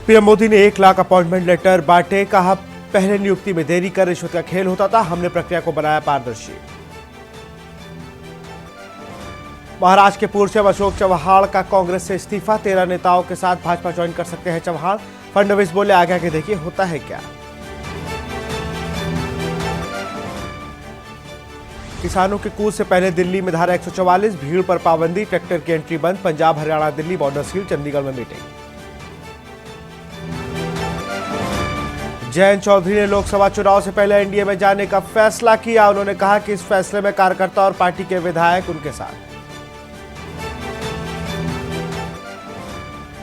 PM Modi ने 1 lakh appointment letter बांटे। कहा, पहले नियुक्ति में देरी कर रिश्वत का खेल होता था, हमने प्रक्रिया को बनाया पारदर्शी। महाराष्ट्र के पूर्व सीएम अशोक चव्हाण का कांग्रेस से इस्तीफा। 13 नेताओं के साथ भाजपा ज्वाइन कर सकते हैं चव्हाण। फडणवीस बोले, आगे आगे देखिए होता है क्या। किसानों के कूच से पहले दिल्ली में धारा 144, भीड़ पर पाबंदी, ट्रैक्टर की एंट्री बंद। पंजाब हरियाणा दिल्ली बॉर्डर सील, चंडीगढ़ में मीटिंग। जयंत चौधरी ने लोकसभा चुनाव से पहले एनडीए में जाने का फैसला किया। उन्होंने कहा कि इस फैसले में कार्यकर्ता और पार्टी के विधायक उनके साथ।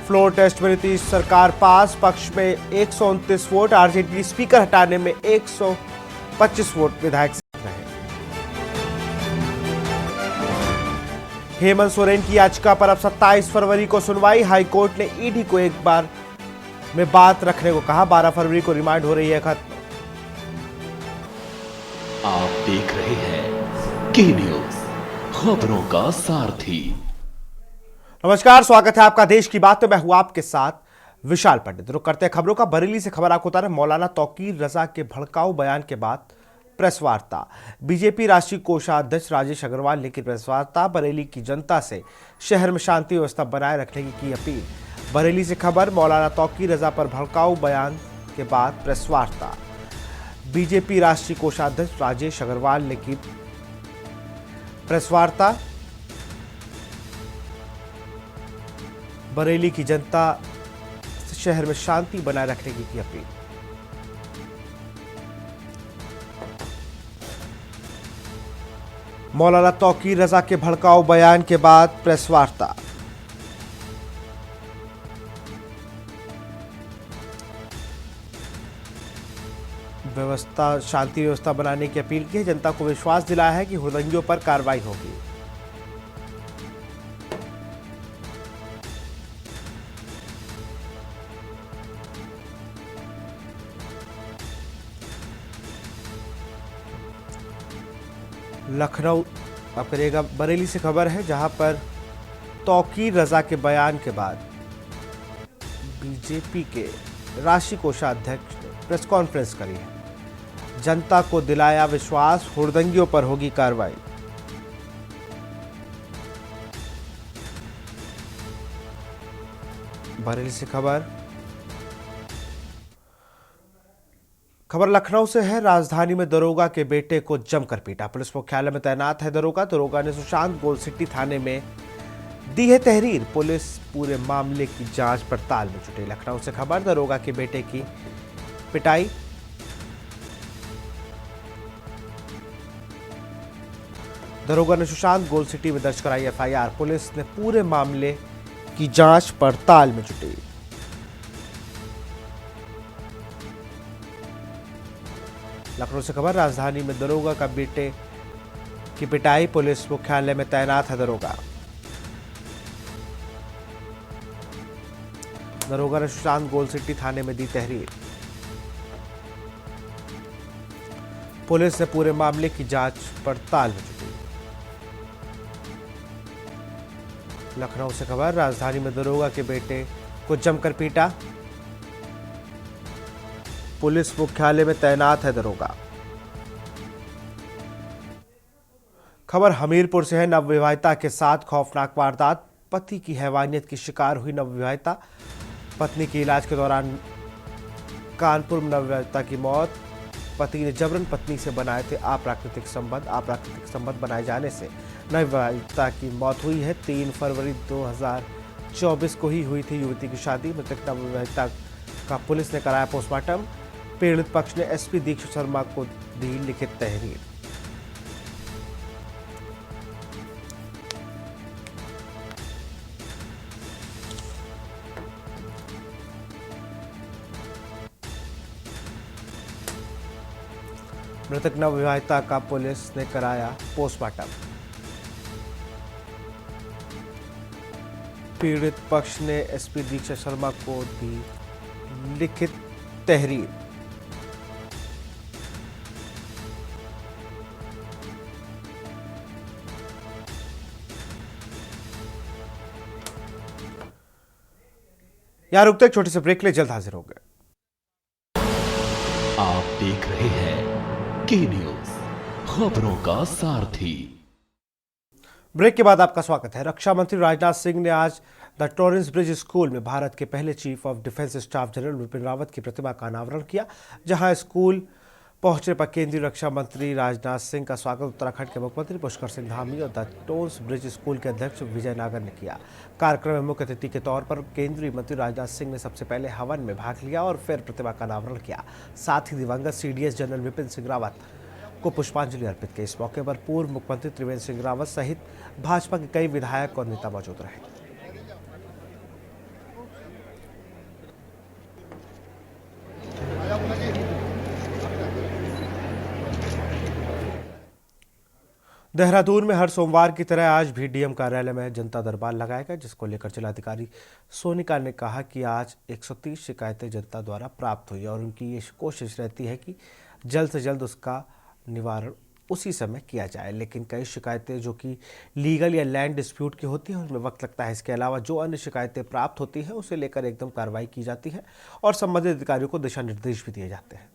फ्लोर टेस्ट में नीतीश सरकार पास, पक्ष में 129 वोट। आरजेडी स्पीकर हटाने में 125 वोट विधायक रहे। हेमंत सोरेन की याचिका पर अब 27 फरवरी को सुनवाई। हाईकोर्ट ने ईडी को एक बार में बात रखने को कहा। 12 फरवरी को रिमांड हो रही है खत्म। आप देख रहे हैं के न्यूज, खबरों का सारथी। नमस्कार, स्वागत है आपका देश की बात में। मैं हूं आपके साथ विशाल पंडित। रुक करते हैं खबरों का। बरेली से खबर आपको बता रहे हैं, मौलाना तौकीर रजा के भड़काऊ बयान के बाद प्रेस वार्ता। बीजेपी राष्ट्रीय कोषाध्यक्ष राजेश अग्रवाल ने की प्रेस वार्ता। बरेली की जनता से शहर में शांति व्यवस्था बनाए रखने की अपील। बरेली से खबर, मौलाना तौकीर रजा पर भड़काऊ बयान के बाद प्रेस वार्ता। बीजेपी राष्ट्रीय कोषाध्यक्ष राजेश अग्रवाल ने की प्रेस वार्ता। बरेली की जनता से शहर में शांति बनाए रखने की अपील। मौलाना तौकीर रजा के भड़काऊ बयान के बाद प्रेस वार्ता। शांति व्यवस्था बनाने की अपील की है। जनता को विश्वास दिलाया है कि हुड़दंगियों पर कार्रवाई होगी। लखनऊ अब करिएगा, बरेली से खबर है जहां पर तौकीर रजा के बयान के बाद बीजेपी के राष्ट्रीय कोषाध्यक्ष ने प्रेस कॉन्फ्रेंस करी है। जनता को दिलाया विश्वास, हुड़दंगियों पर होगी कार्रवाई। बरेली से खबर लखनऊ से है। राजधानी में दरोगा के बेटे को जमकर पीटा। पुलिस मुख्यालय में तैनात है दरोगा ने सुशांत गोल्डसिटी थाने में दी है तहरीर। पुलिस पूरे मामले की जांच पड़ताल में जुटी। लखनऊ से खबर, दरोगा के बेटे की पिटाई। दरोगा ने सुशांत गोल्डसिटी में दर्ज कराई एफआईआर। पुलिस ने पूरे मामले की जांच पड़ताल में जुटी। लखनऊ से खबर, राजधानी में दरोगा का बेटे की पिटाई। पुलिस मुख्यालय में तैनात है दरोगा ने सुशांत गोल्डसिटी थाने में दी तहरीर। पुलिस ने पूरे मामले की जांच पड़ताल में जुटी। लखनऊ से खबर, राजधानी में दरोगा के बेटे को जमकर पीटा। पुलिस मुख्यालय में तैनात है दरोगा। खबर हमीरपुर से है। नवविवाहिता के साथ खौफनाक वारदात। पति की हैवानियत की शिकार हुई नवविवाहिता। पत्नी की इलाज के दौरान कानपुर में नवविवाहिता की मौत। पति ने जबरन पत्नी से बनाए थे अप्राकृतिक संबंध बनाए जाने से नवविवाहिता की मौत हुई है। 3 फरवरी 2024 को ही हुई थी युवती की शादी। मृतक नवविवाहिता का पुलिस ने कराया पोस्टमार्टम। पीड़ित पक्ष ने एसपी दीक्षित शर्मा को दी लिखित तहरीर। मृतक नवविवाहिता का पुलिस ने कराया पोस्टमार्टम। पीड़ित पक्ष ने एसपी दीक्षित शर्मा को दी लिखित तहरीर। यहाँ रुकते एक छोटे से ब्रेक ले, जल्द हाजिर होंगे। आप देख रहे हैं के न्यूज, खबरों का सारथी। ब्रेक के बाद आपका स्वागत है। रक्षा मंत्री राजनाथ सिंह ने आज द टॉरेंस ब्रिज स्कूल में भारत के पहले chief of defence staff general Vipin Rawat की प्रतिमा का अनावरण किया, जहां स्कूल पहुंचने पर केंद्रीय रक्षा मंत्री राजनाथ सिंह का स्वागत उत्तराखंड के मुख्यमंत्री पुष्कर सिंह धामी और द टॉरेंस ब्रिज स्कूल के अध्यक्ष विजय नागर ने किया। कार्यक्रम में मुख्य अतिथि के तौर पर केंद्रीय मंत्री राजनाथ सिंह ने सबसे पहले हवन में भाग लिया और फिर प्रतिमा का अनावरण किया। साथ ही दिवंगत सीडीएस जनरल विपिन सिंह रावत को पुष्पांजलि अर्पित की। इस मौके पर पूर्व मुख्यमंत्री त्रिवेंद्र सिंह रावत सहित भाजपा के कई विधायक और नेता मौजूद रहे। देहरादून में हर सोमवार की तरह आज भी डीएम कार्यालय में जनता दरबार लगाया गया, जिसको लेकर जिलाधिकारी सोनिका ने कहा कि आज 130 शिकायतें जनता द्वारा प्राप्त हुई और उनकी ये कोशिश रहती है कि जल्द से जल्द उसका निवारण उसी समय किया जाए। लेकिन कई शिकायतें जो कि लीगल या लैंड डिस्प्यूट की होती हैं उनमें वक्त लगता है। इसके अलावा जो अन्य शिकायतें प्राप्त होती हैं उसे लेकर एकदम कार्रवाई की जाती है और संबंधित अधिकारियों को दिशा निर्देश भी दिए जाते हैं।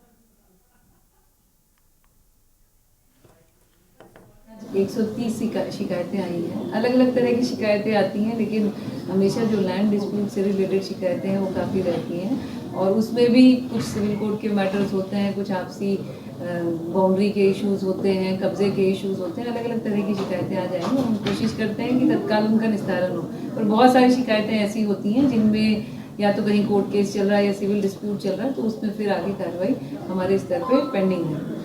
130 शिकायतें आई हैं। अलग अलग तरह की शिकायतें आती हैं, लेकिन हमेशा जो लैंड डिस्प्यूट से रिलेटेड शिकायतें हैं वो काफ़ी रहती हैं और उसमें भी कुछ सिविल कोड के मैटर्स होते हैं, कुछ आपसी बाउंड्री के इश्यूज होते हैं, कब्जे के इश्यूज होते हैं। अलग अलग तरह की शिकायतें आ जाएंगी। हम कोशिश करते हैं कि तत्काल उनका निस्तारण हो, पर बहुत सारी शिकायतें ऐसी होती हैं जिनमें या तो कहीं कोर्ट केस चल रहा है या सिविल डिस्प्यूट चल रहा है, तो उसमें फिर आगे कार्रवाई हमारे स्तर पर पेंडिंग है।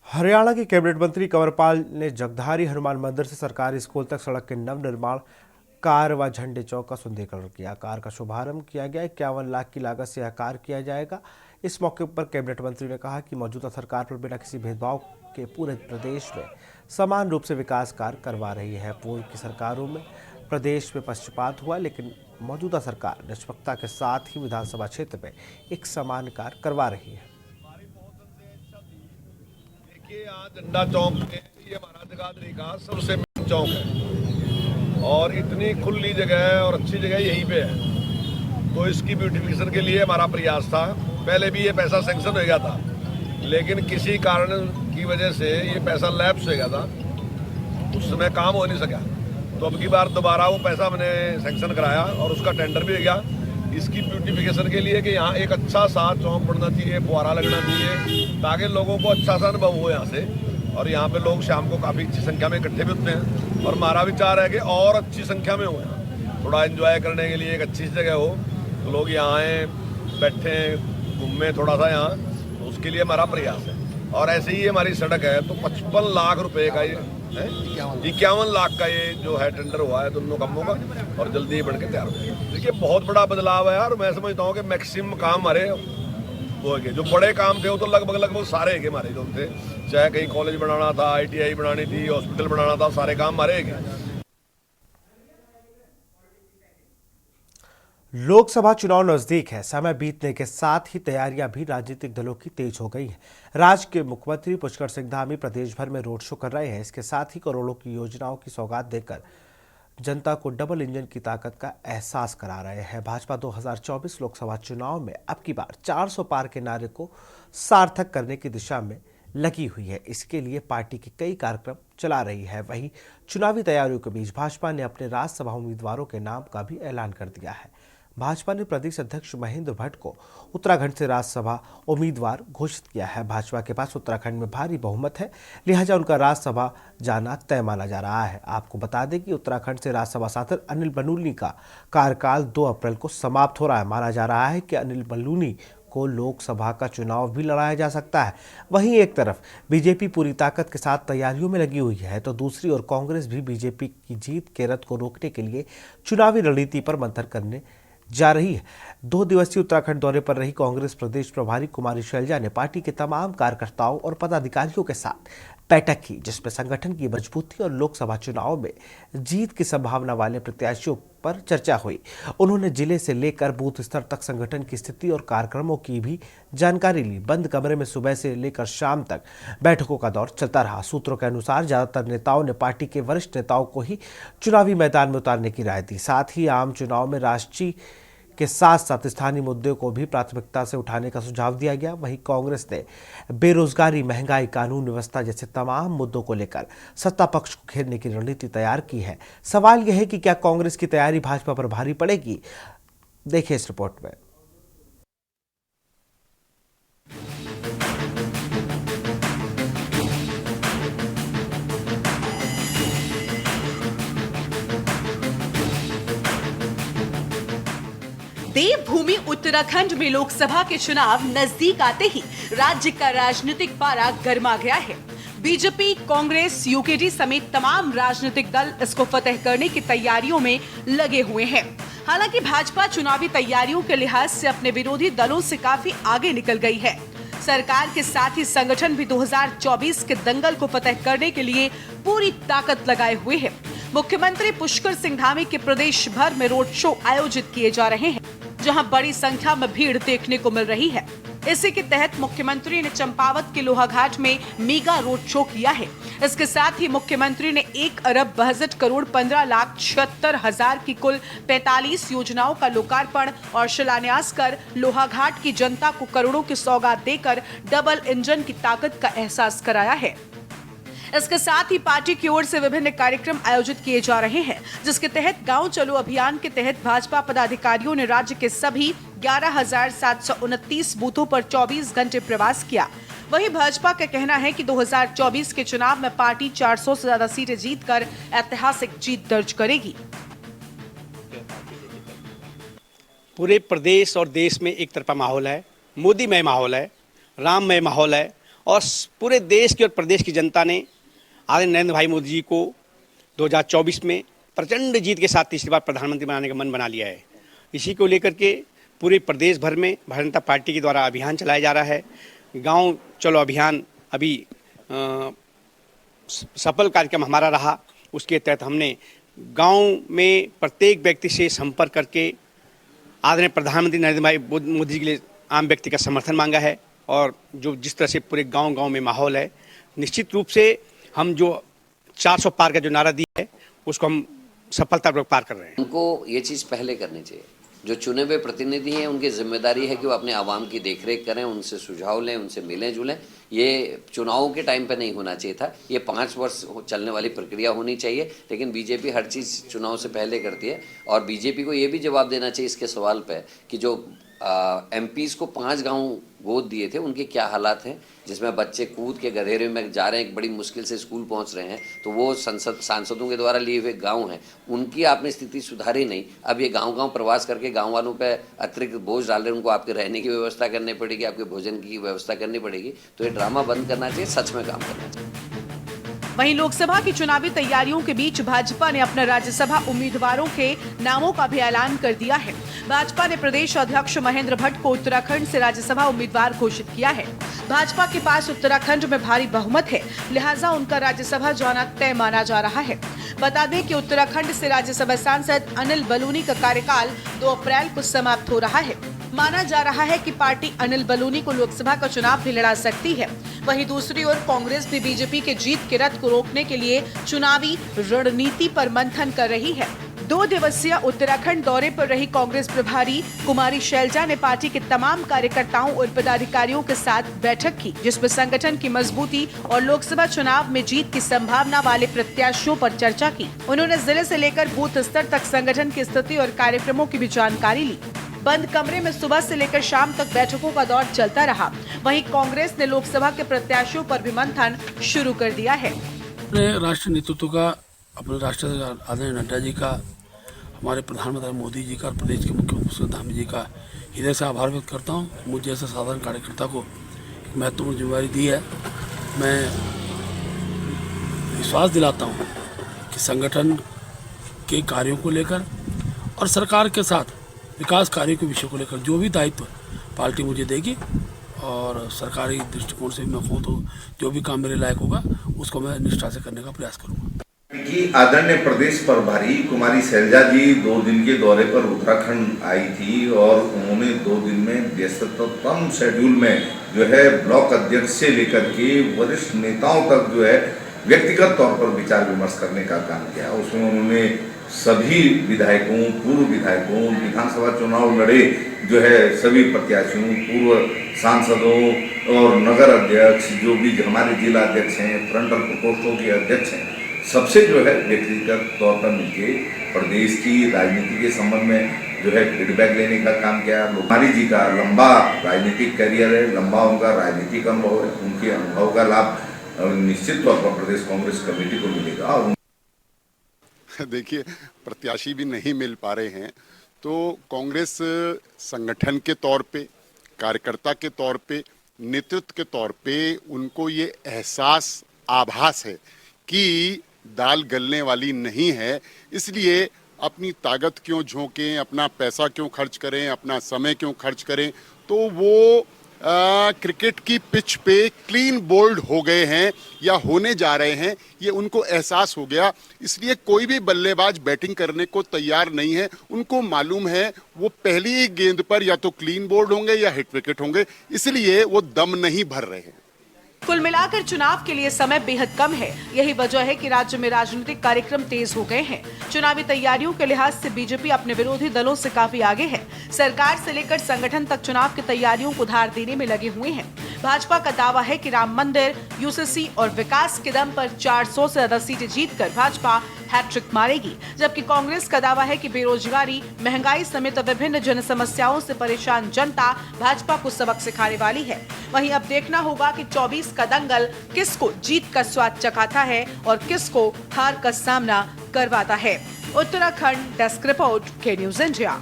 हरियाणा के कैबिनेट मंत्री कंवरपाल ने जगधारी हनुमान मंदिर से सरकारी स्कूल तक सड़क के नवनिर्माण कार व झंडे चौक का सुंदरीकरण किया। कार का शुभारंभ किया गया। 51 लाख की लागत से यह कार किया जाएगा। इस मौके पर कैबिनेट मंत्री ने कहा कि मौजूदा सरकार पर बिना किसी भेदभाव के पूरे प्रदेश में समान रूप से विकास कार्य करवा रही है। पूर्व की सरकारों में प्रदेश में पक्षपात हुआ, लेकिन मौजूदा सरकार निष्पक्षता के साथ ही विधानसभा क्षेत्र में एक समान कार्य करवा रही है। यहाँ झंडा चौक में ये हमारा जगाधरी का सबसे मेन चौक है और इतनी खुली जगह है और अच्छी जगह यहीं पे है, तो इसकी ब्यूटिफिकेशन के लिए हमारा प्रयास था। पहले भी ये पैसा सैंक्शन हो गया था, लेकिन किसी कारण की वजह से ये पैसा लैप्स हो गया था, उस समय काम हो नहीं सका। तो अब की बार दोबारा वो पैसा मैंने सैंक्शन कराया और उसका टेंडर भी हो गया इसकी ब्यूटिफिकेशन के लिए कि यहाँ एक अच्छा सा चौक बनना चाहिए, फुहारा लगना चाहिए, ताकि लोगों को अच्छा सा अनुभव हो यहाँ से। और यहाँ पे लोग शाम को काफ़ी अच्छी संख्या में इकट्ठे भी होते हैं और हमारा विचार है कि और अच्छी संख्या में हो, यहाँ थोड़ा एंजॉय करने के लिए एक अच्छी जगह हो, तो लोग यहाँ आएँ, बैठें, घूमें थोड़ा सा यहाँ, तो उसके लिए हमारा प्रयास है। और ऐसे ही हमारी सड़क है, तो 55 लाख रुपए का ये है, 51 लाख का ये जो है टेंडर हुआ है दोनों कामों का और जल्दी ही बन के तैयार हो। देखिए बहुत बड़ा बदलाव है यार। मैं समझता हूँ कि मैक्सिमम काम हमारे वो है, जो बड़े काम थे वो तो लगभग सारे है हमारे जो थे, चाहे कहीं कॉलेज बनाना था, ITI बनानी थी, हॉस्पिटल बनाना था, सारे काम हमारे है। लोकसभा चुनाव नजदीक है। समय बीतने के साथ ही तैयारियां भी राजनीतिक दलों की तेज हो गई हैं। राज्य के मुख्यमंत्री पुष्कर सिंह धामी प्रदेश भर में रोड शो कर रहे हैं। इसके साथ ही करोड़ों की योजनाओं की सौगात देकर जनता को डबल इंजन की ताकत का एहसास करा रहे हैं। भाजपा 2024 लोकसभा चुनाव में अब की बार 400 पार के नारे को सार्थक करने की दिशा में लगी हुई है। इसके लिए पार्टी के कई कार्यक्रम चला रही है। वहीं चुनावी तैयारियों के बीच भाजपा ने अपने राज्यसभा उम्मीदवारों के नाम का भी ऐलान कर दिया है। भाजपा ने प्रदेश अध्यक्ष महेंद्र भट्ट को उत्तराखंड से राज्यसभा उम्मीदवार घोषित किया है। भाजपा के पास उत्तराखंड में भारी बहुमत है, लिहाजा उनका राज्यसभा जाना तय माना जा रहा है। आपको बता दें कि उत्तराखंड से राज्यसभा सांसद अनिल बलूनी का कार्यकाल 2 अप्रैल को समाप्त हो रहा है। माना जा रहा है कि अनिल बलूनी को लोकसभा का चुनाव भी लड़ाया जा सकता है। वहीं एक तरफ बीजेपी पूरी ताकत के साथ तैयारियों में लगी हुई है, तो दूसरी ओर कांग्रेस भी बीजेपी की जीत के रथ को रोकने के लिए चुनावी रणनीति पर मंथन करने जा रही है। 2 दिवसीय उत्तराखंड दौरे पर रही कांग्रेस प्रदेश प्रभारी कुमारी शैलजा ने पार्टी के तमाम कार्यकर्ताओं और पदाधिकारियों के साथ बैठक की, जिसमें संगठन की मजबूती और लोकसभा चुनाव में जीत की संभावना वाले प्रत्याशियों पर चर्चा हुई। उन्होंने जिले से लेकर बूथ स्तर तक संगठन की स्थिति और कार्यक्रमों की भी जानकारी ली। बंद कमरे में सुबह से लेकर शाम तक बैठकों का दौर चलता रहा। सूत्रों के अनुसार ज्यादातर नेताओं ने पार्टी के वरिष्ठ नेताओं को ही चुनावी मैदान में उतारने की राय दी। साथ ही आम चुनाव में राष्ट्रीय के साथ साथ स्थानीय मुद्दों को भी प्राथमिकता से उठाने का सुझाव दिया गया। वहीं कांग्रेस ने बेरोजगारी, महंगाई, कानून व्यवस्था जैसे तमाम मुद्दों को लेकर सत्ता पक्ष को घेरने की रणनीति तैयार की है। सवाल यह है कि क्या कांग्रेस की तैयारी भाजपा पर भारी पड़ेगी? देखिए इस रिपोर्ट में। देवभूमि उत्तराखंड में लोकसभा के चुनाव नजदीक आते ही राज्य का राजनीतिक पारा गर्मा गया है। बीजेपी, कांग्रेस, यूकेडी समेत तमाम राजनीतिक दल इसको फतेह करने की तैयारियों में लगे हुए हैं। हालांकि भाजपा चुनावी तैयारियों के लिहाज से अपने विरोधी दलों से काफी आगे निकल गई है। सरकार के साथ ही संगठन भी 2024 के दंगल को फतेह करने के लिए पूरी ताकत लगाए हुए है। मुख्यमंत्री पुष्कर सिंह धामी के प्रदेश भर में रोड शो आयोजित किए जा रहे हैं, जहां बड़ी संख्या में भीड़ देखने को मिल रही है। इसी के तहत मुख्यमंत्री ने चंपावत के लोहाघाट में मेगा रोड शो किया है। इसके साथ ही मुख्यमंत्री ने 1,62,15,76,000 की कुल 45 योजनाओं का लोकार्पण और शिलान्यास कर लोहाघाट की जनता को करोड़ों की सौगात देकर डबल इंजन की ताकत का एहसास कराया है। इसके साथ ही पार्टी की ओर से विभिन्न कार्यक्रम आयोजित किए जा रहे हैं, जिसके तहत गांव चलो अभियान के तहत भाजपा पदाधिकारियों ने राज्य के सभी 11,729 बूथों पर 24 घंटे प्रवास किया। वहीं भाजपा का कहना है कि 2024 के चुनाव में पार्टी 400 से ज्यादा सीटें जीतकर ऐतिहासिक जीत दर्ज करेगी। पूरे प्रदेश और देश में एक तरफा माहौल है, मोदीमय माहौल है, राममय माहौल है और पूरे देश की और प्रदेश की जनता ने आदरणीय नरेंद्र भाई मोदी जी को 2024 में प्रचंड जीत के साथ तीसरी बार प्रधानमंत्री बनाने का मन बना लिया है। इसी को लेकर के पूरे प्रदेश भर में भारतीय जनता पार्टी के द्वारा अभियान चलाया जा रहा है। गांव चलो अभियान अभी सफल कार्यक्रम हमारा रहा। उसके तहत हमने गांव में प्रत्येक व्यक्ति से संपर्क करके आदरणीय प्रधानमंत्री नरेंद्र भाई मोदी जी के लिए आम व्यक्ति का समर्थन मांगा है। और जो जिस तरह से पूरे गांव में माहौल है, निश्चित रूप से हम जो 400 पार का जो नारा दिया है उसको हम सफलतापूर्वक पार कर रहे हैं। उनको ये चीज़ पहले करनी चाहिए। जो चुने हुए प्रतिनिधि हैं उनकी जिम्मेदारी है कि वो अपने आवाम की देखरेख करें, उनसे सुझाव लें, उनसे मिलें जुलें। ये चुनावों के टाइम पे नहीं होना चाहिए था, ये 5 वर्ष चलने वाली प्रक्रिया होनी चाहिए। लेकिन बीजेपी हर चीज़ चुनाव से पहले करती है और बीजेपी को ये भी जवाब देना चाहिए इसके सवाल पे कि जो एमपीज़ को 5 गांव गोद दिए थे उनके क्या हालात हैं, जिसमें बच्चे कूद के गधेरे में जा रहे हैं, बड़ी मुश्किल से स्कूल पहुंच रहे हैं। तो वो सांसदों के द्वारा लिए हुए गांव हैं, उनकी आपने स्थिति सुधारी नहीं। अब ये गांव प्रवास करके गांव वालों पे अतिरिक्त बोझ डाल रहे हैं। उनको आपके रहने की व्यवस्था करनी पड़ेगी, आपके भोजन की व्यवस्था करनी पड़ेगी। तो ये ड्रामा बंद करना चाहिए, सच में काम करना चाहिए। वहीं लोकसभा की चुनावी तैयारियों के बीच भाजपा ने अपने राज्यसभा उम्मीदवारों के नामों का भी ऐलान कर दिया है। भाजपा ने प्रदेश अध्यक्ष महेंद्र भट्ट को उत्तराखंड से राज्यसभा उम्मीदवार घोषित किया है। भाजपा के पास उत्तराखंड में भारी बहुमत है, लिहाजा उनका राज्यसभा जाना तय माना जा रहा है। बता दें कि उत्तराखंड से राज्यसभा सांसद अनिल बलूनी का कार्यकाल 2 अप्रैल को समाप्त हो रहा है। माना जा रहा है कि पार्टी अनिल बलूनी को लोकसभा का चुनाव भी लड़ा सकती है। वहीं दूसरी ओर कांग्रेस भी बीजेपी के जीत के रथ को रोकने के लिए चुनावी रणनीति पर मंथन कर रही है। 2 दिवसीय उत्तराखंड दौरे पर रही कांग्रेस प्रभारी कुमारी शैलजा ने पार्टी के तमाम कार्यकर्ताओं और पदाधिकारियों के साथ बैठक की, जिसमें संगठन की मजबूती और लोकसभा चुनाव में जीत की संभावना वाले प्रत्याशियों पर चर्चा की। उन्होंने जिले से लेकर बूथ स्तर तक संगठन की स्थिति और कार्यक्रमों की भी जानकारी ली। बंद कमरे में सुबह से लेकर शाम तक बैठकों का दौर चलता रहा। वहीं कांग्रेस ने लोकसभा के प्रत्याशियों पर भी मंथन शुरू कर दिया है। अपने राष्ट्रीय नेतृत्व का, अपने राष्ट्रीय आदरणीय नड्डा जी का, हमारे प्रधानमंत्री मोदी जी का और प्रदेश के मुख्यमंत्री धामी जी का हृदय से आभार व्यक्त करता हूँ। मुझे जैसे साधारण कार्यकर्ता को एक महत्वपूर्ण जिम्मेदारी दी है। मैं विश्वास दिलाता हूँ कि संगठन के कार्यों को लेकर और सरकार के साथ विकास कार्यों के विषय को लेकर जो भी दायित्व पार्टी मुझे देगी और सरकारी दृष्टिकोण से मैं कहूँ तो जो भी काम मेरे लायक होगा उसको मैं निष्ठा से करने का प्रयास करूँगा। कि आदरणीय प्रदेश प्रभारी कुमारी शैलजा जी 2 दिन के दौरे पर उत्तराखंड आई थी और उन्होंने 2 दिन में व्यस्ततम शेड्यूल में जो है ब्लॉक अध्यक्ष से लेकर के वरिष्ठ नेताओं तक जो है व्यक्तिगत तौर पर विचार विमर्श करने का काम किया। उसमें उन्होंने सभी विधायकों, पूर्व विधायकों, विधानसभा चुनाव लड़े जो है सभी प्रत्याशियों, पूर्व सांसदों और नगर अध्यक्ष, जो भी हमारे जिला अध्यक्ष हैं, फ्रंटल प्रकोष्ठों के अध्यक्ष हैं, सबसे जो है व्यक्तिगत तौर पर मिलके प्रदेश की राजनीति के संबंध में जो है फीडबैक लेने का काम किया। कुमारी जी का लंबा राजनीतिक करियर है, लंबा उनका राजनीतिक अनुभव है, उनके अनुभव का लाभ निश्चित तौर पर प्रदेश कांग्रेस कमेटी को मिलेगा। देखिए, प्रत्याशी भी नहीं मिल पा रहे हैं तो कांग्रेस संगठन के तौर पे, कार्यकर्ता के तौर पे, नेतृत्व के तौर पे उनको ये एहसास, आभास है कि दाल गलने वाली नहीं है, इसलिए अपनी ताकत क्यों झोंकें, अपना पैसा क्यों खर्च करें, अपना समय क्यों खर्च करें। तो वो क्रिकेट की पिच पे क्लीन बोल्ड हो गए हैं या होने जा रहे हैं, ये उनको एहसास हो गया। इसलिए कोई भी बल्लेबाज बैटिंग करने को तैयार नहीं है। उनको मालूम है वो पहली ही गेंद पर या तो क्लीन बोल्ड होंगे या हिट विकेट होंगे, इसलिए वो दम नहीं भर रहे हैं। कुल मिलाकर चुनाव के लिए समय बेहद कम है। यही वजह है कि राज्य में राजनीतिक कार्यक्रम तेज हो गए हैं। चुनावी तैयारियों के लिहाज से बीजेपी अपने विरोधी दलों से काफी आगे है। सरकार से लेकर संगठन तक चुनाव की तैयारियों को धार देने में लगे हुए हैं। भाजपा का दावा है कि राम मंदिर, यूसीसी और विकास के दम पर 400 से ज्यादा सीटें जीतकर भाजपा हैट्रिक मारेगी, जबकि कांग्रेस का दावा है कि बेरोजगारी, महंगाई समेत विभिन्न जन समस्याओं से परेशान जनता भाजपा को सबक सिखाने वाली है। वहीं अब देखना होगा कि 24 का दंगल किसको जीत का स्वाद चखाता है और किसको हार का सामना करवाता है। उत्तराखंड डेस्क रिपोर्ट, के न्यूज इंडिया।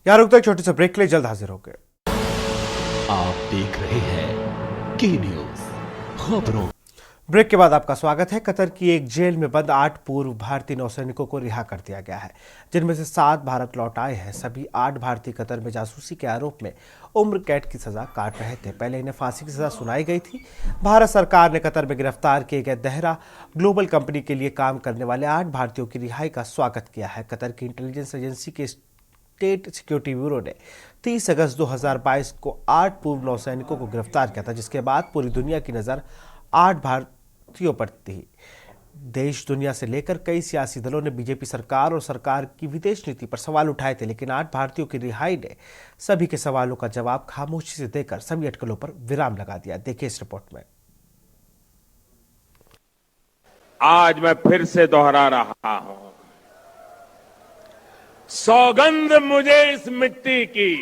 यहाँ रुकते एक छोटे से ब्रेक के लिए, जल्द हाजिर होंगे। आप देख रहे हैं के न्यूज खबरों। ब्रेक के बाद आपका स्वागत है। कतर की एक जेल में बंद 8 पूर्व भारतीय नौसैनिकों को रिहा कर दिया गया है, जिनमें से 7 भारत लौट आए हैं। सभी 8 भारतीय कतर में जासूसी के आरोप में उम्र कैद की सजा काट रहे थे। पहले इन्हें फांसी की सजा सुनाई गई थी। भारत सरकार ने कतर में गिरफ्तार किए गए देहरा ग्लोबल कंपनी के लिए काम करने वाले 8 भारतीयों की रिहाई का स्वागत किया है। कतर की इंटेलिजेंस एजेंसी के स्टेट सिक्योरिटी ब्यूरो ने 30 अगस्त 2022 को 8 पूर्व नौसैनिकों को गिरफ्तार किया था, जिसके बाद पूरी दुनिया की नज़र 8 भारतीयों पर थी। देश दुनिया से लेकर कई सियासी दलों ने बीजेपी सरकार और सरकार की विदेश नीति पर सवाल उठाए थे, लेकिन 8 भारतीयों की रिहाई ने सभी के सवालों का जवाब खामोशी से देकर सभी अटकलों पर विराम लगा दिया। देखिए इस रिपोर्ट में। आज मैं फिर से दोहरा रहा हूं, सौगंध मुझे इस मिट्टी की,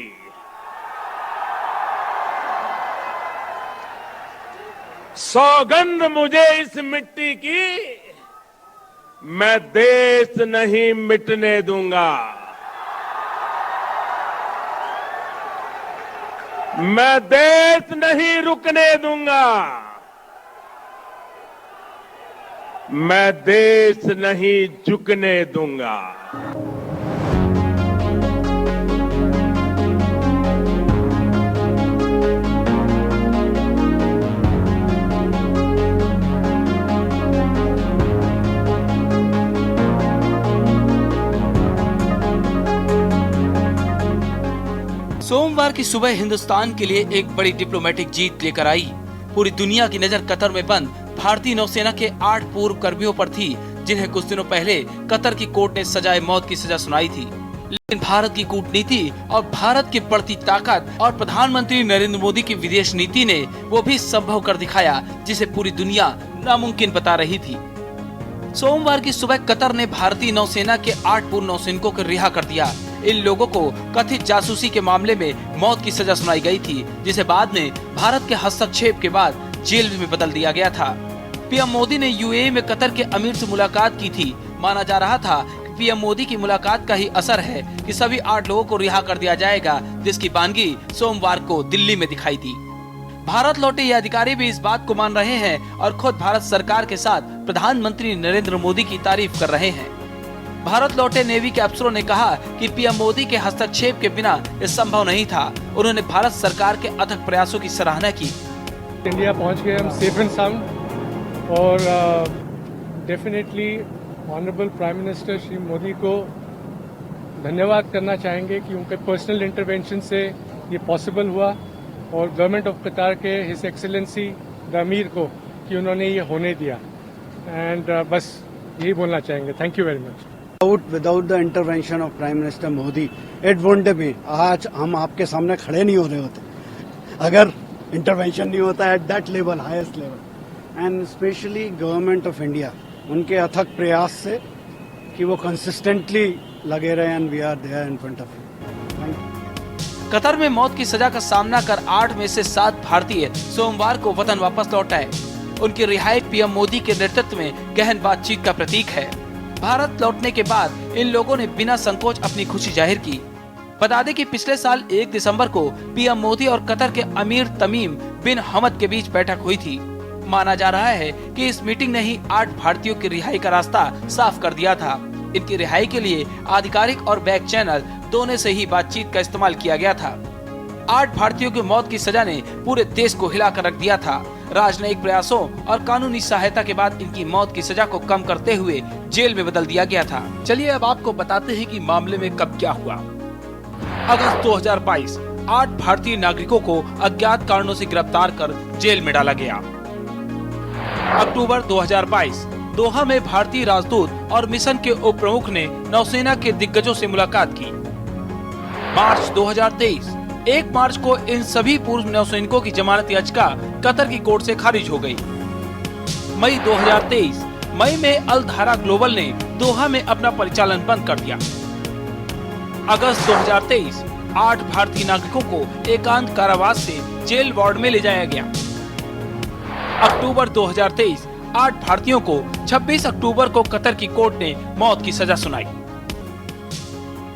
सौगंध मुझे इस मिट्टी की, मैं देश नहीं मिटने दूंगा, मैं देश नहीं रुकने दूंगा, मैं देश नहीं झुकने दूंगा। सोमवार की सुबह हिंदुस्तान के लिए एक बड़ी डिप्लोमेटिक जीत लेकर आई। पूरी दुनिया की नजर कतर में बंद भारतीय नौसेना के 8 पूर्व कर्मियों पर थी, जिन्हें कुछ दिनों पहले कतर की कोर्ट ने सजाए मौत की सजा सुनाई थी। लेकिन भारत की कूटनीति और भारत की बढ़ती ताकत और प्रधानमंत्री नरेंद्र मोदी की विदेश नीति ने वो भी संभव कर दिखाया, जिसे पूरी दुनिया नामुमकिन बता रही थी। सोमवार की सुबह कतर ने भारतीय नौसेना के 8 पूर्व नौसैनिकों को रिहा कर दिया। इन लोगों को कथित जासूसी के मामले में मौत की सजा सुनाई गई थी, जिसे बाद में भारत के हस्तक्षेप के बाद जेल में बदल दिया गया था। पीएम मोदी ने यूएई में कतर के अमीर से मुलाकात की थी। माना जा रहा था कि पीएम मोदी की मुलाकात का ही असर है कि सभी 8 लोगों को रिहा कर दिया जाएगा, जिसकी बानगी सोमवार को दिल्ली में दिखाई दी। भारत लौटे ये अधिकारी भी इस बात को मान रहे हैं और खुद भारत सरकार के साथ प्रधानमंत्री नरेंद्र मोदी की तारीफ कर रहे हैं। भारत लौटे नेवी के अफसरों ने कहा कि पीएम मोदी के हस्तक्षेप के बिना ये संभव नहीं था। उन्होंने भारत सरकार के अथक प्रयासों की सराहना की। इंडिया पहुंच गए हम सेफ एंड साउंड और definitely honourable prime minister Shri Modi को धन्यवाद करना चाहेंगे कि उनके पर्सनल इंटरवेंशन से ये पॉसिबल हुआ और गवर्नमेंट ऑफ कतार के हिज एक्सेलेंसी द अमीर को कि उन्होंने ये होने दिया एंड बस यही बोलना चाहेंगे। Thank you very much. Without the intervention of Prime Minister Modi, it wouldn't be. आज हम आपके सामने खड़े नहीं हो रहे होते अगर इंटरवेंशन नहीं होता at that level, highest level. And specially government of India, उनके अथक प्रयास से कि वो कंसिस्टेंटली लगे रहे and we are there in front of you. Qatar में मौत की सजा का सामना कर 8 में से 7 भारतीय सोमवार को वतन वापस लौट आए। उनकी रिहाई पीएम मोदी के नेतृत्व में गहन बातचीत का प्रतीक है। भारत लौटने के बाद इन लोगों ने बिना संकोच अपनी खुशी जाहिर की। बता दें कि पिछले साल 1 दिसंबर को पीएम मोदी और कतर के अमीर तमीम बिन हमद के बीच बैठक हुई थी। माना जा रहा है कि इस मीटिंग ने ही 8 भारतीयों की रिहाई का रास्ता साफ कर दिया था। इनकी रिहाई के लिए आधिकारिक और बैक चैनल दोनों से ही बातचीत का इस्तेमाल किया गया था। 8 भारतीयों की मौत की सजा ने पूरे देश को हिलाकर रख दिया था। राजनयिक प्रयासों और कानूनी सहायता के बाद इनकी मौत की सजा को कम करते हुए जेल में बदल दिया गया था। चलिए अब आपको बताते हैं कि मामले में कब क्या हुआ। अगस्त 2022, 8 भारतीय नागरिकों को अज्ञात कारणों से गिरफ्तार कर जेल में डाला गया। अक्टूबर 2022, दोहा में भारतीय राजदूत और मिशन के उप प्रमुख ने नौसेना के दिग्गजों से मुलाकात की। मार्च 2023, 1 मार्च को इन सभी पूर्व नौसैनिकों की जमानत याचिका कतर की कोर्ट से खारिज हो गई। मई 2023, मई में अल धारा ग्लोबल ने दोहा में अपना परिचालन बंद कर दिया। अगस्त 2023, 8 भारतीय नागरिकों को एकांत कारावास से जेल वार्ड में ले जाया गया। अक्टूबर 2023, 8 भारतीयों को 26 अक्टूबर को कतर की कोर्ट ने मौत की सजा सुनाई।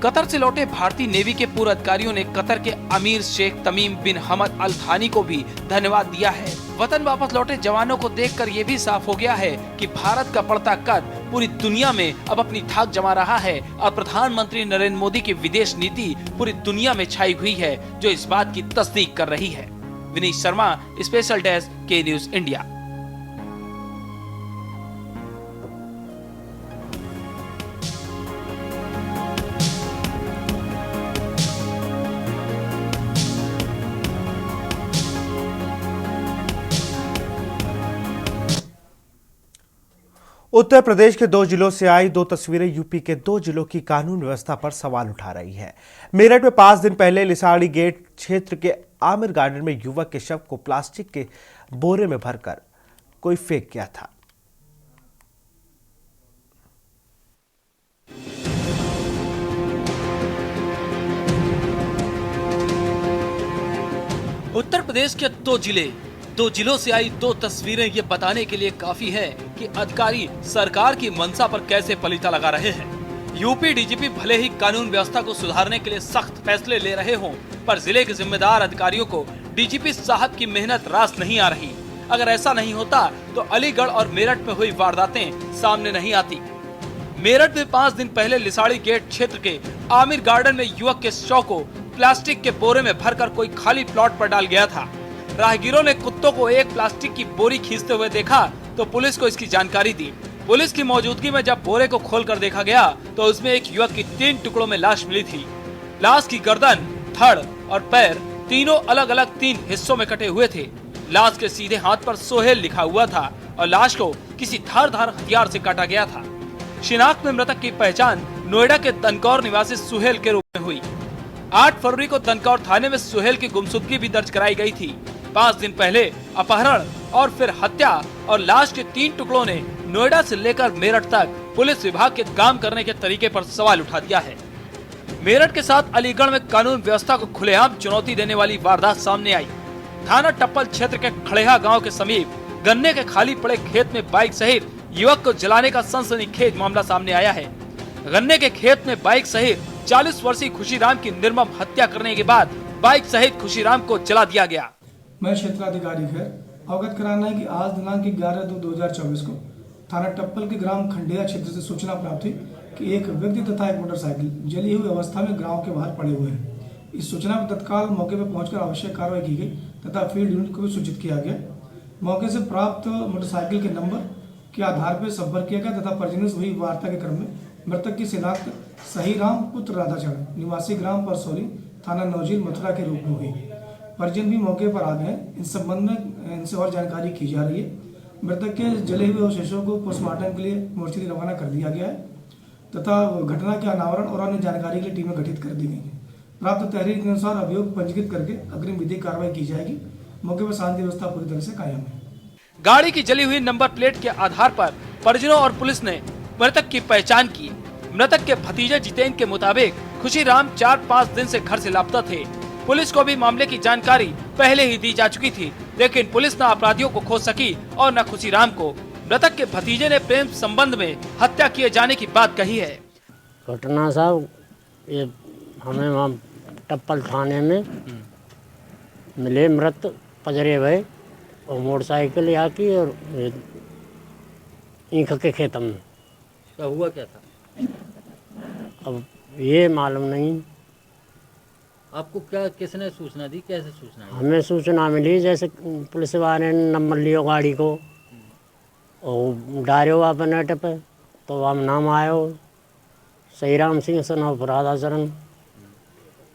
कतर से लौटे भारतीय नेवी के पूर्व अधिकारियों ने कतर के अमीर शेख तमीम बिन हमद अल थानी को भी धन्यवाद दिया है। वतन वापस लौटे जवानों को देखकर ये भी साफ हो गया है कि भारत का बढ़ता कद पूरी दुनिया में अब अपनी धाक जमा रहा है और प्रधानमंत्री नरेंद्र मोदी की विदेश नीति पूरी दुनिया में छाई हुई है, जो इस बात की तस्दीक कर रही है। विनीत शर्मा, स्पेशल डेस्क, के न्यूज इंडिया। उत्तर प्रदेश के 2 जिलों से आई 2 तस्वीरें यूपी के 2 जिलों की कानून व्यवस्था पर सवाल उठा रही है। मेरठ में 5 दिन पहले लिसाड़ी गेट क्षेत्र के आमिर गार्डन में युवक के शव को प्लास्टिक के बोरे में भरकर कोई फेंक गया था। उत्तर प्रदेश के 2 जिलों से आई 2 तस्वीरें ये बताने के लिए काफी है कि अधिकारी सरकार की मंशा पर कैसे पलीता लगा रहे हैं। यूपी डीजीपी भले ही कानून व्यवस्था को सुधारने के लिए सख्त फैसले ले रहे हों, पर जिले के जिम्मेदार अधिकारियों को डीजीपी साहब की मेहनत रास नहीं आ रही। अगर ऐसा नहीं होता तो अलीगढ़ और मेरठ में हुई वारदातें सामने नहीं आती। मेरठ में 5 दिन पहले लिसाड़ी गेट क्षेत्र के आमिर गार्डन में युवक के शव को प्लास्टिक के बोरे में भरकर कोई खाली प्लॉट पर डाल गया था। राहगीरों ने कुत्तों को एक प्लास्टिक की बोरी खींचते हुए देखा तो पुलिस को इसकी जानकारी दी। पुलिस की मौजूदगी में जब बोरे को खोलकर देखा गया तो उसमें एक युवक की 3 टुकड़ों में लाश मिली थी। लाश की गर्दन, धड़ और पैर तीनों अलग अलग 3 हिस्सों में कटे हुए थे। लाश के सीधे हाथ पर सोहेल लिखा हुआ था और लाश को किसी धारदार हथियार से काटा गया था। शिनाख्त में मृतक की पहचान नोएडा के तनकौर निवासी सुहेल के रूप में हुई। 8 फरवरी को तनकौर थाने में सुहेल की गुमशुदगी भी दर्ज कराई गई थी। 5 दिन पहले अपहरण और फिर हत्या और लाश के 3 टुकड़ों ने नोएडा से लेकर मेरठ तक पुलिस विभाग के काम करने के तरीके पर सवाल उठा दिया है। मेरठ के साथ अलीगढ़ में कानून व्यवस्था को खुलेआम चुनौती देने वाली वारदात सामने आई। थाना टप्पल क्षेत्र के खड़ेहा गांव के समीप गन्ने के खाली पड़े खेत में बाइक सहित युवक को जलाने का सनसनीखेज मामला सामने आया है। गन्ने के खेत में बाइक सहित 40 वर्षीय खुशीराम की निर्मम हत्या करने के बाद बाइक सहित खुशीराम को जला दिया गया। मैं क्षेत्राधिकारी खैर अवगत कराना है कि आज दिनांक 11/2/2024 को थाना टप्पल के ग्राम खंडेया क्षेत्र से सूचना प्राप्त हुई कि एक व्यक्ति तथा एक मोटरसाइकिल जली हुई अवस्था में गांव के बाहर पड़े हुए हैं। इस सूचना पर तत्काल मौके पर पहुंचकर आवश्यक कार्रवाई की गई तथा फील्ड यूनिट को भी सूचित किया गया। मौके से प्राप्त मोटरसाइकिल के नंबर के आधार पर संपर्क किया गया तथा परिजनों से हुई वार्ता के क्रम में मृतक की शिनाख्त सही राम पुत्र राधाचरण निवासी ग्राम परसौली थाना नौजील मथुरा के रूप में हुई। परिजन भी मौके पर आ गए। इस संबंध में इनसे और जानकारी की जा रही है। मृतक के जले हुए अवशेषों को पोस्टमार्टम के लिए मोर्चरी रवाना कर दिया गया है तथा घटना के अनावरण और अन्य जानकारी के लिए टीमें गठित कर दी गई हैं। प्राप्त तहरीर के अनुसार अभियोग पंजीकृत करके अग्रिम विधिक कार्रवाई की जाएगी। मौके पर शांति व्यवस्था पूरी तरह से कायम है। गाड़ी की जली हुई नंबर प्लेट के आधार पर परिजनों और पुलिस ने मृतक की पहचान की। मृतक के भतीजे जितेंद्र के मुताबिक खुशीराम 4-5 दिन से घर से लापता थे। पुलिस को भी मामले की जानकारी पहले ही दी जा चुकी थी, लेकिन पुलिस न अपराधियों को खोज सकी और न खुशीराम को। मृतक के भतीजे ने प्रेम संबंध में हत्या किए जाने की बात कही है। घटना साहब ये हमें वहाँ टप्पल थाने में मिले मृत पजरे भय और मोटरसाइकिल यहाँ की और ईख के खेत में। क्या हुआ क्या था? अब ये मालूम नहीं। आपको क्या किसने सूचना दी, कैसे सूचना दी? हमें सूचना मिली जैसे पुलिस वाले ने नंबर लियो गाड़ी को और डालो आप नेट पे तो हम नाम आयो सही राम सिंह सन और राधाचरण।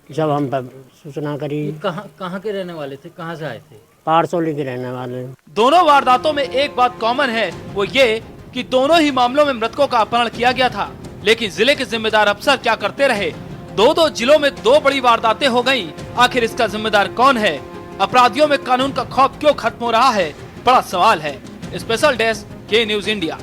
जब हम सूचना करी। कहाँ के रहने वाले थे, कहाँ से आए थे? पारसौली के रहने वाले। दोनों वारदातों में एक बात कॉमन है, वो ये कि दोनों ही मामलों में मृतकों का अपहरण किया गया था, लेकिन जिले के जिम्मेदार अफसर क्या करते रहे। दो जिलों में 2 बड़ी वारदातें हो गईं। आखिर इसका जिम्मेदार कौन है? अपराधियों में कानून का खौफ क्यों खत्म हो रहा है? बड़ा सवाल है। स्पेशल डेस्क के न्यूज इंडिया।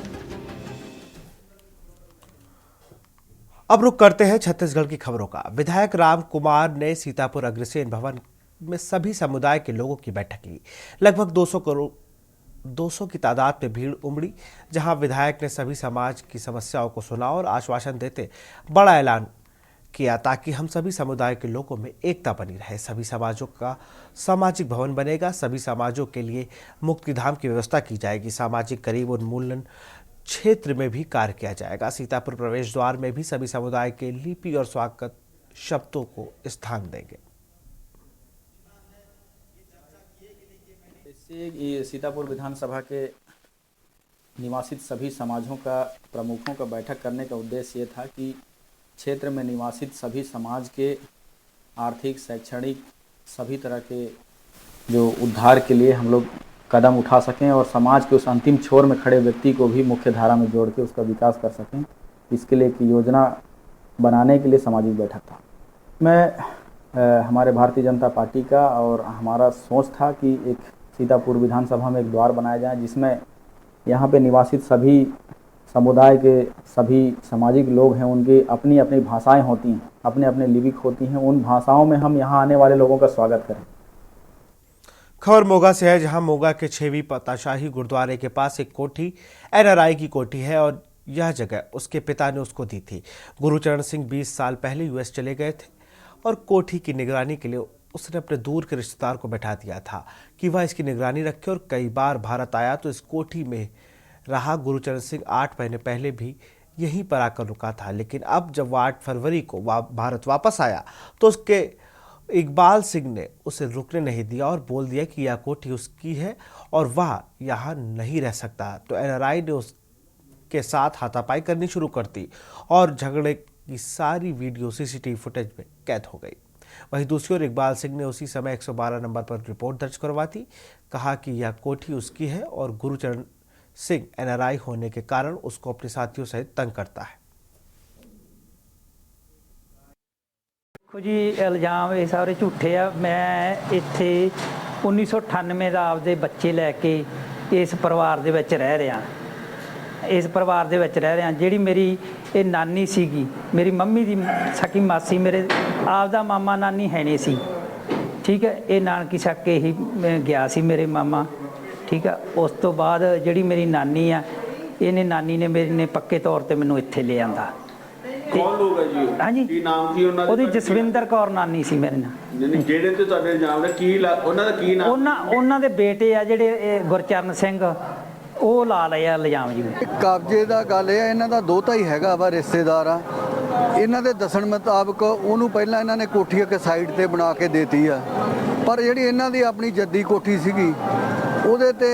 अब रुक करते हैं छत्तीसगढ़ की खबरों का। विधायक राम कुमार ने सीतापुर अग्रसेन भवन में सभी समुदाय के लोगों की बैठक ली। लगभग 200 की तादाद में भीड़ उमड़ी, जहां विधायक ने सभी समाज की समस्याओं को सुना और आश्वासन देते बड़ा ऐलान किया ताकि हम सभी समुदाय के लोगों में एकता बनी रहे। सभी समाजों का सामाजिक भवन बनेगा। सभी समाजों के लिए मुक्तिधाम की व्यवस्था की जाएगी। सामाजिक करीब उन्मूलन क्षेत्र में भी कार्य किया जाएगा। सीतापुर प्रवेश द्वार में भी सभी समुदाय के लिपि और स्वागत शब्दों को स्थान देंगे। इससे सीतापुर विधानसभा के निवासित सभी समाजों का प्रमुखों का बैठक करने का उद्देश्य ये था कि क्षेत्र में निवासित सभी समाज के आर्थिक, शैक्षणिक सभी तरह के जो उद्धार के लिए हम लोग कदम उठा सकें और समाज के उस अंतिम छोर में खड़े व्यक्ति को भी मुख्य धारा में जोड़ के उसका विकास कर सकें। इसके लिए एक योजना बनाने के लिए सामाजिक बैठक था। मैं हमारे भारतीय जनता पार्टी का और हमारा सोच था कि एक सीतापुर विधानसभा में एक द्वार बनाया जाए जिसमें यहाँ पे निवासित सभी समुदाय के सभी सामाजिक लोग हैं, उनकी अपनी अपनी भाषाएं होती हैं, अपने अपने लिपिक होती हैं। उन भाषाओं में हम यहाँ आने वाले लोगों का स्वागत करें। खबर मोगा से है, जहां मोगा के 6वीं पताशाही गुरुद्वारे के पास एक कोठी NRI की कोठी है और यह जगह उसके पिता ने उसको दी थी। गुरुचरण सिंह 20 साल पहले US चले गए थे और कोठी की निगरानी के लिए उसने अपने दूर के रिश्तेदार को बैठा दिया था कि वह इसकी निगरानी रखे और कई बार भारत आया तो इस कोठी में रहा। गुरुचरण सिंह 8 महीने पहले भी यहीं पर आकर रुका था, लेकिन अब जब वह 8 फरवरी को भारत वापस आया तो उसके इकबाल सिंह ने उसे रुकने नहीं दिया और बोल दिया कि यह कोठी उसकी है और वह यहाँ नहीं रह सकता। तो NRI ने उसके साथ हाथापाई करनी शुरू कर दी और झगड़े की सारी वीडियो CCTV फुटेज में कैद हो गई। वहीं दूसरी ओर इकबाल सिंह ने उसी समय 112 नंबर पर रिपोर्ट दर्ज करवा दी। कहा कि यह कोठी उसकी है और गुरुचरण सिंह NRI होने के कारण उसको अपने साथियों सहित तंग करता है। देखो जी, इल्जाम ये सारे झूठे आ। मैं इत्थे 1998 ਦਾ ਆਪਦੇ ਬੱਚੇ ਲੈ ਕੇ ਇਸ ਪਰਿਵਾਰ ਦੇ ਵਿੱਚ ਰਹਿ ਰਿਹਾ। ਇਸ ਪਰਿਵਾਰ ਦੇ ਵਿੱਚ ਰਹਿ ਰਿਹਾ। ਜਿਹੜੀ ਮੇਰੀ ਇਹ ਨਾਨੀ ਸੀਗੀ, ਮੇਰੀ ਮੰਮੀ ਦੀ ਸਕੀ ਮਾਸੀ, ਮੇਰੇ ਆਪਦਾ ਮਾਮਾ ਨਾਨੀ ਹੈ ਨਹੀਂ ਸੀ। ਠੀਕ ਹੈ, ਇਹ ਨਾਨਕੀ ਸਕੇ ਹੀ ਗਿਆ ਸੀ ਮੇਰੇ ਮਾਮਾ। ਠੀਕ ਹੈ, ਉਸ ਤੋਂ ਬਾਅਦ ਜਿਹੜੀ ਮੇਰੀ ਨਾਨੀ ਆ, ਇਹਨੇ ਨਾਨੀ ਨੇ ਮੇਰੇ ਨੇ ਪੱਕੇ ਤੌਰ ਤੇ ਮੈਨੂੰ ਇੱਥੇ ਲੈ ਆਂਦਾ। ਕੌਣ ਲੋਕ ਹੈ ਜੀ? ਹਾਂਜੀ, ਕੀ ਨਾਮ ਕੀ ਉਹਨਾਂ ਦਾ? ਉਹਦੀ ਜਸਵਿੰਦਰ ਕੌਰ ਨਾਨੀ ਸੀ ਮੇਰੇ ਨਾਲ। ਨਹੀਂ, ਜਿਹੜੇ ਤੇ ਤੁਹਾਡੇ ਇਲਜ਼ਾਮ ਨੇ ਕੀ ਉਹਨਾਂ ਦਾ ਕੀ ਨਾਮ? ਉਹਨਾਂ ਦੇ ਬੇਟੇ ਆ ਜਿਹੜੇ ਗੁਰਚਰਨ ਸਿੰਘ ਉਹ ਲਾ ਲਿਆ ਇਲਜ਼ਾਮ ਜੀ। ਕਬਜ਼ੇ ਦਾ ਗੱਲ ਇਹ ਹੈ, ਇਹਨਾਂ ਦਾ ਦੋਤਾ ਹੀ ਹੈਗਾ ਵਾ, ਰਿਸ਼ਤੇਦਾਰ ਆ। ਇਹਨਾਂ ਦੇ ਦੱਸਣ ਮੁਤਾਬਕ ਉਹਨੂੰ ਪਹਿਲਾਂ ਇਹਨਾਂ ਨੇ ਕੋਠੀ ਇੱਕ ਸਾਈਡ ਤੇ ਬਣਾ ਕੇ ਦੇਤੀ ਆ, ਪਰ ਜਿਹੜੀ ਇਹਨਾਂ ਦੀ ਆਪਣੀ ਜੱਦੀ ਕੋਠੀ ਸੀਗੀ ਉਹਦੇ ਤੇ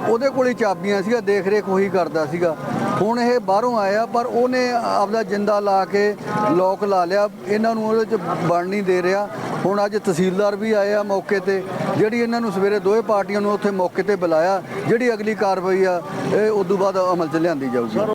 ਉਹਦੇ ਕੋਲ ਹੀ ਚਾਬੀਆਂ ਸੀਗਾ, ਦੇਖ ਰੇਖ ਉਹੀ ਕਰਦਾ ਸੀਗਾ। ਹੁਣ ਇਹ ਬਾਹਰੋਂ ਆਇਆ ਪਰ ਉਹਨੇ ਆਪਦਾ ਜਿੰਦਾ ਲਾ ਕੇ ਲੋਕ ਲਾ ਲਿਆ, ਇਹਨਾਂ ਨੂੰ ਉਹਦੇ 'ਚ ਬਣ ਨਹੀਂ ਦੇ ਰਿਹਾ। ਹੁਣ ਅੱਜ ਤਹਿਸੀਲਦਾਰ ਵੀ ਆਏ ਆ ਮੌਕੇ ਤੇ, ਜਿਹੜੀ ਇਹਨਾਂ ਨੂੰ ਸਵੇਰੇ ਦੋਵੇਂ ਪਾਰਟੀਆਂ ਨੂੰ ਉੱਥੇ ਮੌਕੇ ਤੇ ਬੁਲਾਇਆ, ਜਿਹੜੀ ਅਗਲੀ ਕਾਰਵਾਈ ਆ ਇਹ ਉਦੋਂ ਬਾਅਦ अमल च लियांदी जाऊगी।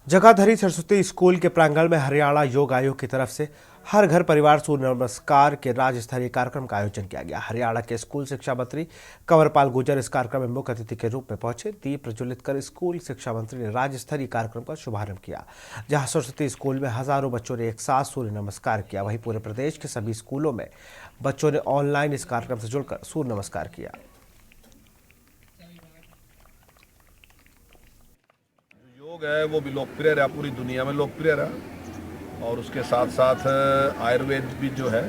जगाधरी सरस्वती स्कूल के प्रांगण में हरियाणा योग आयोग की तरफ से हर घर परिवार सूर्य नमस्कार के राज्य स्तरीय कार्यक्रम का आयोजन किया गया। हरियाणा के स्कूल शिक्षा मंत्री कंवरपाल गुर्जर इस कार्यक्रम में मुख्य अतिथि के रूप में पहुंचे। दीप प्रज्वलित कर स्कूल शिक्षा मंत्री ने राज्य स्तरीय कार्यक्रम का शुभारंभ किया, जहां सरस्वती स्कूल में हजारों बच्चों ने एक साथ सूर्य नमस्कार किया। वहीं पूरे प्रदेश के सभी स्कूलों में बच्चों ने ऑनलाइन इस कार्यक्रम से जुड़कर सूर्य नमस्कार किया। योग है वो भी लोकप्रिय रहा, पूरी दुनिया में लोकप्रिय रहा, और उसके साथ साथ आयुर्वेद भी जो है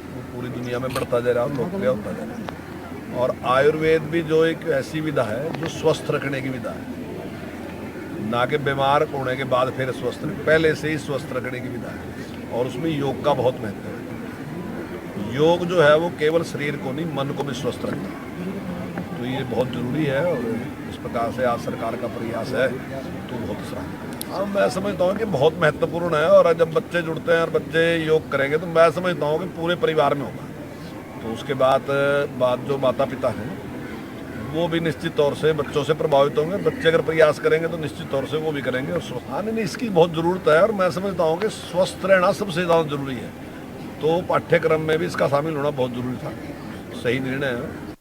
वो पूरी दुनिया में बढ़ता जा रहा है, लोकप्रिय होता जा रहा है। और आयुर्वेद भी जो एक ऐसी विधा है जो स्वस्थ रखने की विधा है, ना कि बीमार होने के बाद फिर स्वस्थ रखने, पहले से ही स्वस्थ रखने की विधा है। और उसमें योग का बहुत महत्व है। योग जो है वो केवल शरीर को नहीं, मन को भी स्वस्थ रखता है, तो ये बहुत जरूरी है। और इस प्रकार से आज सरकार का प्रयास है तो बहुत सराहनीय। हाँ, मैं समझता हूँ कि बहुत महत्वपूर्ण है। और जब बच्चे जुड़ते हैं और बच्चे योग करेंगे तो मैं समझता हूँ कि पूरे परिवार में होगा। तो उसके बाद जो माता पिता हैं वो भी निश्चित तौर से बच्चों से प्रभावित होंगे। बच्चे अगर प्रयास करेंगे तो निश्चित तौर से वो भी करेंगे। और हाँ, नहीं, इसकी बहुत ज़रूरत है। और मैं समझता हूँ कि स्वस्थ रहना सबसे ज़्यादा जरूरी है, तो पाठ्यक्रम में भी इसका शामिल होना बहुत जरूरी था। सही निर्णय है।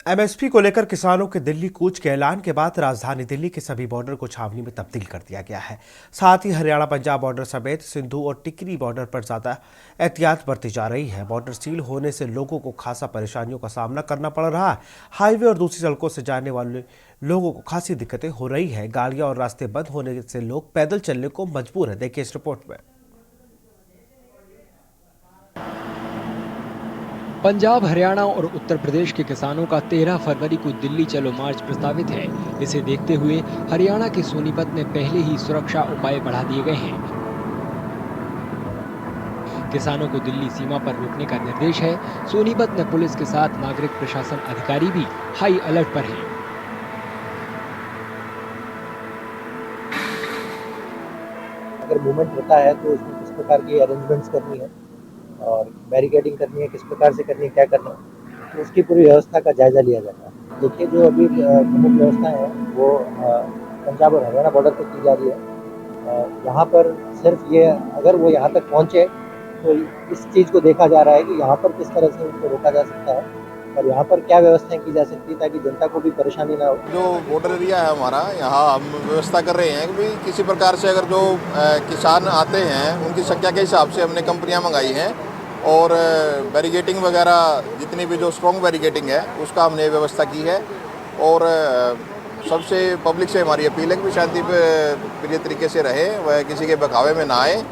एमएसपी को लेकर किसानों के दिल्ली कूच के ऐलान के बाद राजधानी दिल्ली के सभी बॉर्डर को छावनी में तब्दील कर दिया गया है। साथ ही हरियाणा पंजाब बॉर्डर समेत सिंधु और टिकरी बॉर्डर पर ज्यादा एहतियात बरती जा रही है। बॉर्डर सील होने से लोगों को खासा परेशानियों का सामना करना पड़ रहा है। हाईवे और दूसरी सड़कों से जाने वाले लोगों को खासी दिक्कतें हो रही है। गाड़ियां और रास्ते बंद होने से लोग पैदल चलने को मजबूर है। देखिए इस रिपोर्ट में। पंजाब, हरियाणा और उत्तर प्रदेश के किसानों का 13 फरवरी को दिल्ली चलो मार्च प्रस्तावित है। इसे देखते हुए हरियाणा के सोनीपत में पहले ही सुरक्षा उपाय बढ़ा दिए गए हैं। किसानों को दिल्ली सीमा पर रोकने का निर्देश है। सोनीपत में पुलिस के साथ नागरिक प्रशासन अधिकारी भी हाई अलर्ट पर हैं। अगर मूवमेंट होता है तो उसमें किस प्रकार की अरेंजमेंट्स करनी है और बैरिकेडिंग करनी है, किस प्रकार से करनी है, क्या करना है, तो उसकी पूरी व्यवस्था का जायजा लिया जाता है। देखिए, जो अभी प्रमुख व्यवस्थाएं हैं वो पंजाब और हरियाणा बॉर्डर पर की जा रही है। यहाँ पर सिर्फ ये, अगर वो यहाँ तक पहुँचे तो इस चीज़ को देखा जा रहा है कि यहाँ पर किस तरह से उनको रोका जा सकता है और यहाँ पर क्या व्यवस्थाएं की जा सकती है ताकि जनता को भी परेशानी ना हो। जो बॉर्डर एरिया है हमारा, यहाँ हम व्यवस्था कर रहे हैं कि भाई किसी प्रकार से अगर जो किसान आते हैं उनकी संख्या के हिसाब से हमने कंपनियाँ मंगाई हैं और बैरिकेडिंग वगैरह जितनी भी जो स्ट्रॉन्ग बैरिकेडिंग है उसका हमने व्यवस्था की है। और सबसे पब्लिक से हमारी अपील है कि शांति प्रिय तरीके से रहे, वह किसी के बखावे में ना आए।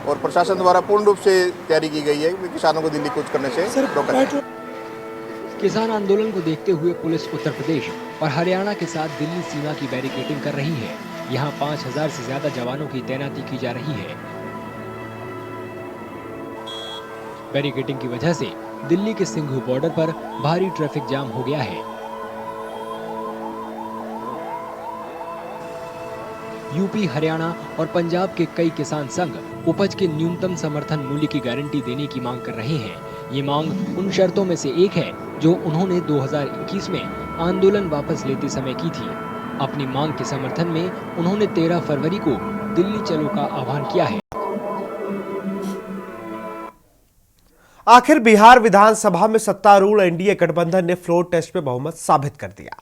और प्रशासन द्वारा पूर्ण रूप से तैयारी की गई है कि किसानों को दिल्ली कूच करने से रोका जाए। किसान आंदोलन को देखते हुए पुलिस उत्तर प्रदेश और हरियाणा के साथ दिल्ली सीमा की बैरिकेडिंग कर रही है। यहाँ 5000 से ज्यादा जवानों की तैनाती की जा रही है। बैरिकेडिंग की वजह से दिल्ली के सिंघू बॉर्डर पर भारी ट्रैफिक जाम हो गया है। यूपी, हरियाणा और पंजाब के कई किसान संघ उपज के न्यूनतम समर्थन मूल्य की गारंटी देने की मांग कर रहे हैं। ये मांग उन शर्तों में से एक है जो उन्होंने 2021 में आंदोलन वापस लेते समय की थी। अपनी मांग के समर्थन में उन्होंने 13 फरवरी को दिल्ली चलो का आह्वान किया है। आखिर बिहार विधानसभा में सत्तारूढ़ एनडीए गठबंधन ने फ्लोर टेस्ट में बहुमत साबित कर दिया।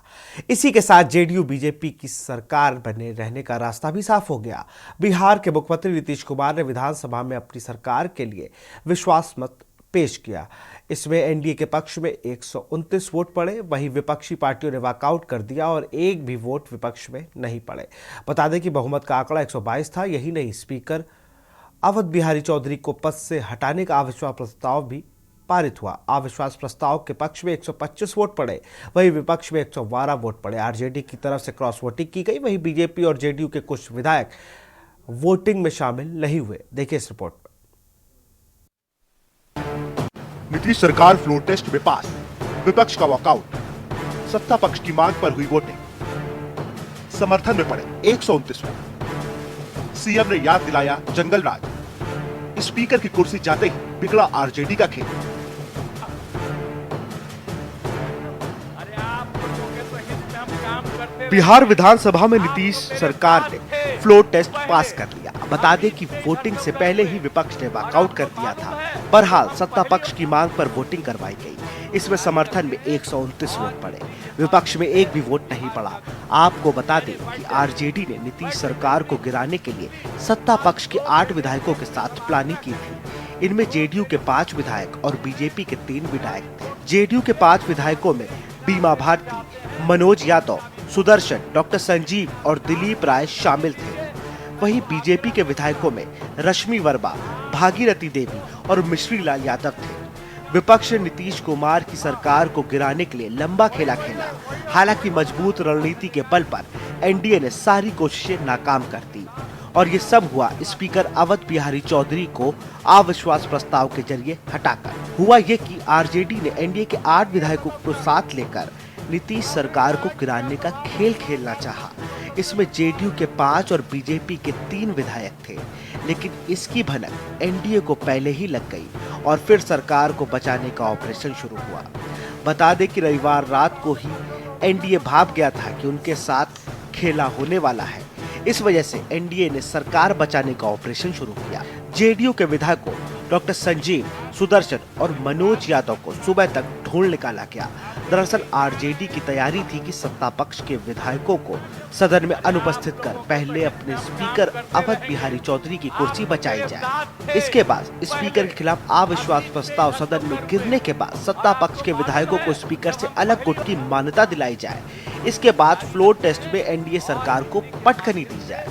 इसी के साथ जेडीयू बीजेपी की सरकार बने रहने का रास्ता भी साफ हो गया। बिहार के मुख्यमंत्री नीतीश कुमार ने विधानसभा में अपनी सरकार के लिए विश्वास मत पेश किया। इसमें एनडीए के पक्ष में 129 वोट पड़े, वहीं विपक्षी पार्टियों ने वॉकआउट कर दिया और एक भी वोट विपक्ष में नहीं पड़े। बता दें कि बहुमत का आंकड़ा 122 था। यही नहीं, स्पीकर अवध बिहारी चौधरी को पद से हटाने का अविश्वास प्रस्ताव भी पारित हुआ। अविश्वास प्रस्ताव के पक्ष में 125 वोट पड़े, वहीं विपक्ष में 112 वोट पड़े। आरजेडी की तरफ से क्रॉस वोटिंग की गई, वहीं बीजेपी और जेडीयू के कुछ विधायक वोटिंग में शामिल नहीं हुए। देखिए इस रिपोर्ट में। नीतीश सरकार फ्लोर टेस्ट में पास, विपक्ष का वॉकआउट, सत्ता पक्ष की मांग पर हुई वोटिंग, समर्थन में पड़े 129 वोट। सीएम ने याद दिलाया जंगल राज, स्पीकर की कुर्सी जाते ही बिगड़ा आरजेडी का खेल। बिहार विधानसभा में नीतीश सरकार ने फ्लोर टेस्ट पास कर लिया। बता दें कि वोटिंग से पहले ही विपक्ष ने वॉकआउट कर दिया था। बहरहाल सत्ता पक्ष की मांग पर वोटिंग करवाई गई। इसमें समर्थन में 129 वोट पड़े, विपक्ष में एक भी वोट नहीं पड़ा। आपको बता दें कि आरजेडी ने नीतीश सरकार को गिराने के लिए सत्ता पक्ष के 8 विधायकों के साथ प्लानिंग की थी। इनमें जेडीयू के 5 विधायक और बीजेपी के 3 विधायक थे। जेडीयू के 5 विधायकों में बीमा भारती, मनोज यादव, सुदर्शन, डॉक्टर संजीव और दिलीप राय शामिल थे। वहीं बीजेपी के विधायकों में रश्मि वर्मा, भागीरथी देवी और मिश्री लाल यादव थे। विपक्ष ने नीतीश कुमार की सरकार को गिराने के लिए लंबा खेला खेला। हालांकि मजबूत रणनीति के बल पर एनडीए ने सारी कोशिशें नाकाम कर दी और ये सब हुआ स्पीकर अवध बिहारी चौधरी को अविश्वास प्रस्ताव के जरिए हटाकर। हुआ ये कि आरजेडी ने एनडीए के 8 विधायकों को साथ लेकर नीतीश सरकार को गिराने का खेल खेलना चाहा। इसमें जेडीयू के 5 और बीजेपी के 3 विधायक थे, लेकिन इसकी भनक एनडीए को पहले ही लग गई और फिर सरकार को बचाने का ऑपरेशन शुरू हुआ। बता दें कि रविवार रात को ही एनडीए भाप गया था कि उनके साथ खेला होने वाला है। इस वजह से एनडीए ने सरकार बचाने का ऑपरेशन शुरू किया। जेडीयू के विधायकों डॉक्टर संजीव, सुदर्शन और मनोज यादव को सुबह तक ढूंढ निकाला गया। दरअसल आरजेडी की तैयारी थी कि सत्ता पक्ष के विधायकों को सदन में अनुपस्थित कर पहले अपने स्पीकर अवध बिहारी चौधरी की कुर्सी बचाई जाए। इसके बाद स्पीकर के खिलाफ अविश्वास प्रस्ताव सदन में गिरने के बाद सत्ता पक्ष के विधायकों को स्पीकर से अलग गुट की मान्यता दिलाई जाए। इसके बाद फ्लोर टेस्ट में एनडीए सरकार को पटखनी दी जाए।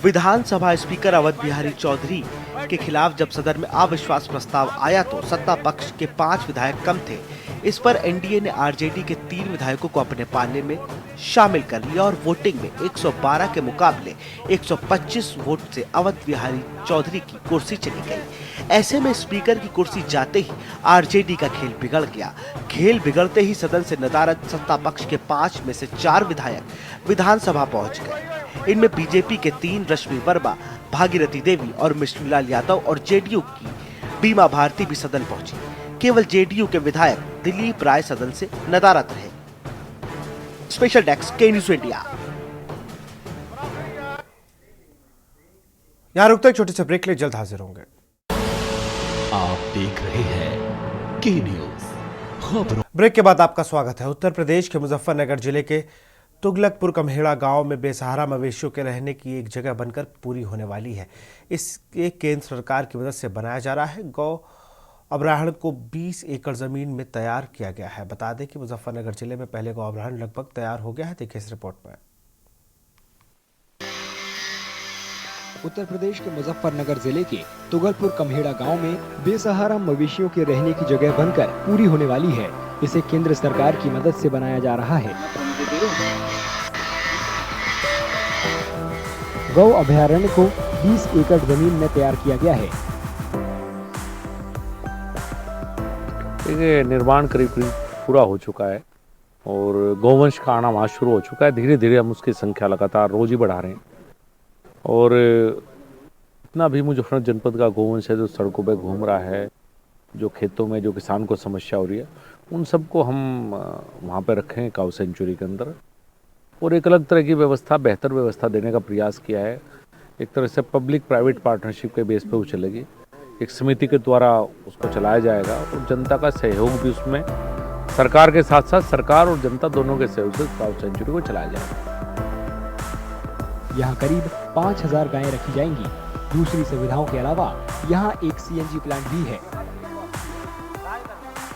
विधानसभा स्पीकर अवध बिहारी चौधरी के खिलाफ जब सदन में अविश्वास प्रस्ताव आया तो सत्ता पक्ष के 5 विधायक कम थे। इस पर एनडीए ने आरजेडी के 3 विधायकों को अपने पाले में शामिल कर लिया और वोटिंग में 112 के मुकाबले 125 वोट से अवध बिहारी चौधरी की कुर्सी चली गई। ऐसे में स्पीकर की कुर्सी जाते ही आरजेडी का खेल बिगड़ गया। खेल बिगड़ते ही सदन से नदारद सत्ता पक्ष के 5 में से 4 विधायक विधानसभा पहुंच गए। इनमें बीजेपी के 3 रश्मि वर्मा, भागीरथी देवी और मिश्री लाल यादव और जेडीयू की बीमा भारती भी सदन पहुंची। केवल जेडीयू के विधायक दिलीप राय सदन से नदारद रहे। स्पेशल डेस्क के न्यूज़ इंडिया। यहां रुकते हैं, छोटे से ब्रेक ले, जल्द हाजिर होंगे। आप देख रहे हैं के न्यूज़ खबरों। ब्रेक के बाद आपका स्वागत है। उत्तर प्रदेश के मुजफ्फरनगर जिले के तुगलकपुर कम्हेड़ा गांव में बेसहारा मवेशियों के रहने की एक जगह बनकर पूरी होने वाली है। इसके केंद्र सरकार की मदद से बनाया जा रहा है। गौ अभयारण्य को 20 एकड़ जमीन में तैयार किया गया है। बता दें कि मुजफ्फरनगर जिले में पहले गौ अभयारण्य लगभग तैयार हो गया है। देखिए इस रिपोर्ट में। उत्तर प्रदेश के मुजफ्फरनगर जिले के तुगलपुर कम्हेड़ा गांव में बेसहारा मवेशियों के रहने की जगह बनकर पूरी होने वाली है। इसे केंद्र सरकार की मदद से बनाया जा रहा है। गौ अभयारण्य को 20 एकड़ जमीन में तैयार किया गया है। ये निर्माण करीब पूरा हो चुका है और गौवंश का आना वहाँ शुरू हो चुका है। धीरे धीरे हम उसकी संख्या लगातार रोज ही बढ़ा रहे हैं और इतना भी मुजफ्फरनगर जनपद का गौवंश है जो सड़कों पे घूम रहा है, जो खेतों में जो किसान को समस्या हो रही है, उन सबको हम वहाँ पे रखें काऊ सेंचुरी के अंदर और एक अलग तरह की व्यवस्था, बेहतर व्यवस्था देने का प्रयास किया है। एक तरह से पब्लिक प्राइवेट पार्टनरशिप के बेस पे वो चलेगी। एक समिति के द्वारा उसको चलाया जाएगा और जनता का सहयोग भी उसमें, सरकार के साथ साथ सरकार और जनता दोनों के सहयोग से काऊ सेंचुरी को चलाया जाएगा। यहाँ करीब 5000 गायें रखी जाएंगी। दूसरी सुविधाओं के अलावा यहाँ एक सीएनजी प्लांट भी है।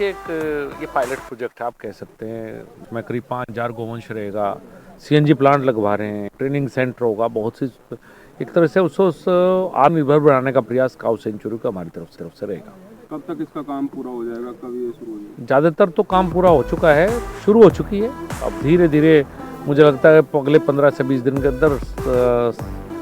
ये पायलट प्रोजेक्ट आप कह सकते हैं। इसमें करीब 5000 गोवंश रहेगा। सीएनजी प्लांट लगवा रहे हैं, ट्रेनिंग सेंटर होगा, बहुत सी एक तरह से उसको आत्मनिर्भर बनाने का प्रयास काऊ सेंचुरी का हमारी तरफ से रहेगा। कब तक इसका काम पूरा हो जाएगा, कब ये शुरू हो जाएगा? ज़्यादातर तो काम पूरा हो चुका है, शुरू हो चुकी है। अब धीरे धीरे मुझे लगता है अगले 15 से 20 दिन के अंदर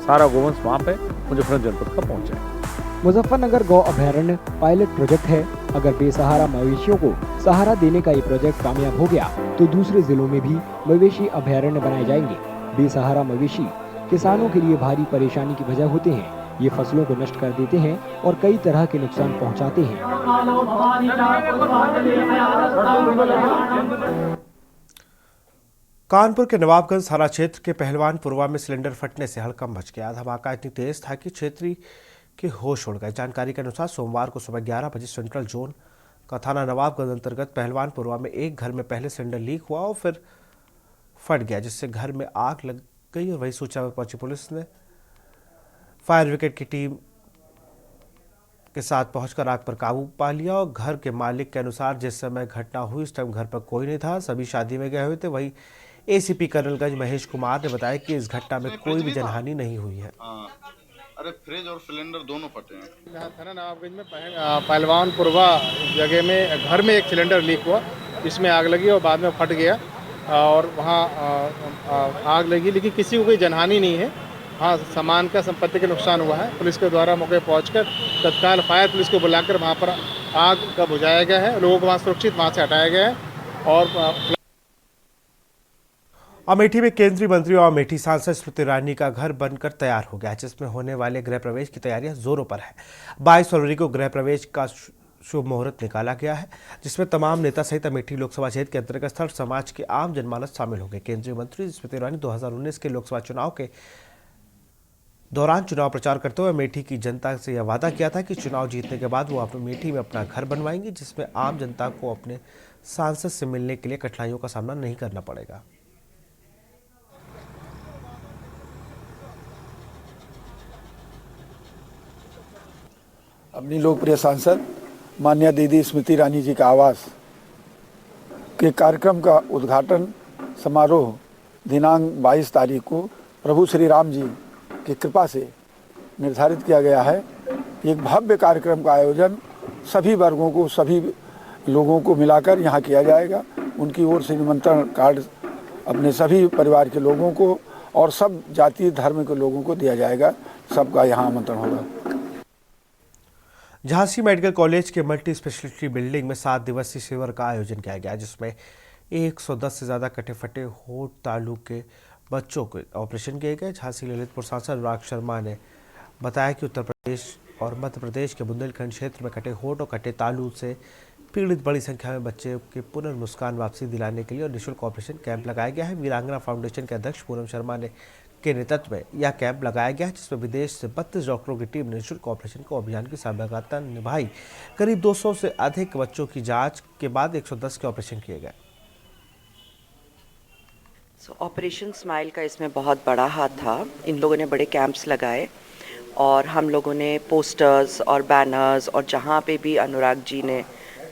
सारा गोवंश वहाँ पे मुजफ्फरनगर जनपद का पहुँच जाएगा। मुजफ्फरनगर गौ अभयारण्य पायलट प्रोजेक्ट है। अगर बेसहारा मवेशियों को सहारा देने का ये प्रोजेक्ट कामयाब हो गया तो दूसरे जिलों में भी मवेशी अभयारण्य बनाए जाएंगे। बेसहारा मवेशी किसानों के लिए भारी परेशानी की वजह होते हैं। ये फसलों को नष्ट कर देते हैं और कई तरह के नुकसान पहुंचाते हैं। कानपुर के नवाबगंज थाना क्षेत्र के पहलवानपुरवा में सिलेंडर फटने से हड़कंप मच गया। धमाका इतनी तेज था कि क्षेत्री के होश उड़ गए। जानकारी के अनुसार सोमवार को सुबह 11 बजे सेंट्रल जोन का थाना नवाबगंज अंतर्गत पहलवानपुरवा में एक घर में पहले सिलेंडर लीक हुआ और फिर फट गया, जिससे घर में आग लग गई। और वही सूचना पर पहुंची पुलिस ने फायर ब्रिगेड की टीम के साथ पहुंचकर आग पर काबू पा लिया। और घर के मालिक के अनुसार जिस समय घटना हुई उस टाइम घर पर कोई नहीं था, सभी शादी में गए हुए थे। वही एसीपी कर्नलगंज महेश कुमार ने बताया कि इस घटना में कोई भी जनहानि नहीं हुई है। अरे फ्रिज और सिलेंडर दोनों फटे हैं। यहाँ थाना नवाबगंज में पहलवानपुरवा जगह में घर में एक सिलेंडर लीक हुआ, इसमें आग लगी और बाद में फट गया और वहाँ आग लगी, लेकिन किसी को कोई जनहानि नहीं है। हाँ, सामान का संपत्ति का नुकसान हुआ है। पुलिस के द्वारा मौके पहुंचकर तत्काल फायर पुलिस को बुलाकर वहाँ पर आग का बुझाया गया है। लोगों को वहाँ सुरक्षित वहाँ से हटाया गया है। और अमेठी में केंद्रीय मंत्री और अमेठी सांसद स्मृति ईरानी का घर बनकर तैयार हो गया, जिसमें होने वाले गृह प्रवेश की तैयारियां जोरों पर है। 22 फरवरी को गृह प्रवेश का शुभ मुहूर्त निकाला गया है, जिसमें तमाम नेता सहित अमेठी लोकसभा क्षेत्र के अंतर्गत स्थल समाज के आम जनमानस शामिल होंगे। केंद्रीय मंत्री स्मृति ईरानी 2019 के लोकसभा चुनाव के दौरान चुनाव प्रचार करते हुए अमेठी की जनता से यह वादा किया था कि चुनाव जीतने के बाद वो अमेठी में अपना घर बनवाएंगे, जिसमें आम जनता को अपने सांसद से मिलने के लिए कठिनाइयों का सामना नहीं करना पड़ेगा। अपनी लोकप्रिय सांसद माननीय दीदी स्मृति ईरानी जी का आवास के कार्यक्रम का उद्घाटन समारोह दिनांक 22 तारीख को प्रभु श्री राम जी की कृपा से निर्धारित किया गया है। एक भव्य कार्यक्रम का आयोजन सभी वर्गों को, सभी लोगों को मिलाकर यहाँ किया जाएगा। उनकी ओर से निमंत्रण कार्ड अपने सभी परिवार के लोगों को और सब जाति धर्म के लोगों को दिया जाएगा। सबका यहाँ आमंत्रण होगा। झांसी मेडिकल कॉलेज के मल्टी स्पेशलिटी बिल्डिंग में 7 दिवसीय शिविर का आयोजन किया गया, जिसमें 110 से ज़्यादा कटे फटे होठ तालू के बच्चों के ऑपरेशन किए गए। झांसी ललितपुर सांसद अनुराग शर्मा ने बताया कि उत्तर प्रदेश और मध्य प्रदेश के बुंदेलखंड क्षेत्र में कटे होठ और कटे तालू से पीड़ित बड़ी संख्या में बच्चे के पुनर्मुस्कान वापसी दिलाने के लिए और निःशुल्क ऑपरेशन कैंप लगाया गया है। वीरांगना फाउंडेशन के अध्यक्ष पूनम शर्मा के नेतृत्व में यह कैंप लगाया गया है, जिसमें विदेश से 32 डॉक्टरों की टीम ने निःशुल्क ऑपरेशन को अभियान की सहभागिता निभाई। करीब 200 से अधिक बच्चों की जांच के बाद 110 के ऑपरेशन किए गए। ऑपरेशन स्माइल का इसमें बहुत बड़ा हाथ था। इन लोगों ने बड़े कैंप्स लगाए और हम लोगों ने पोस्टर्स और बैनर्स और जहाँ पे भी अनुराग जी ने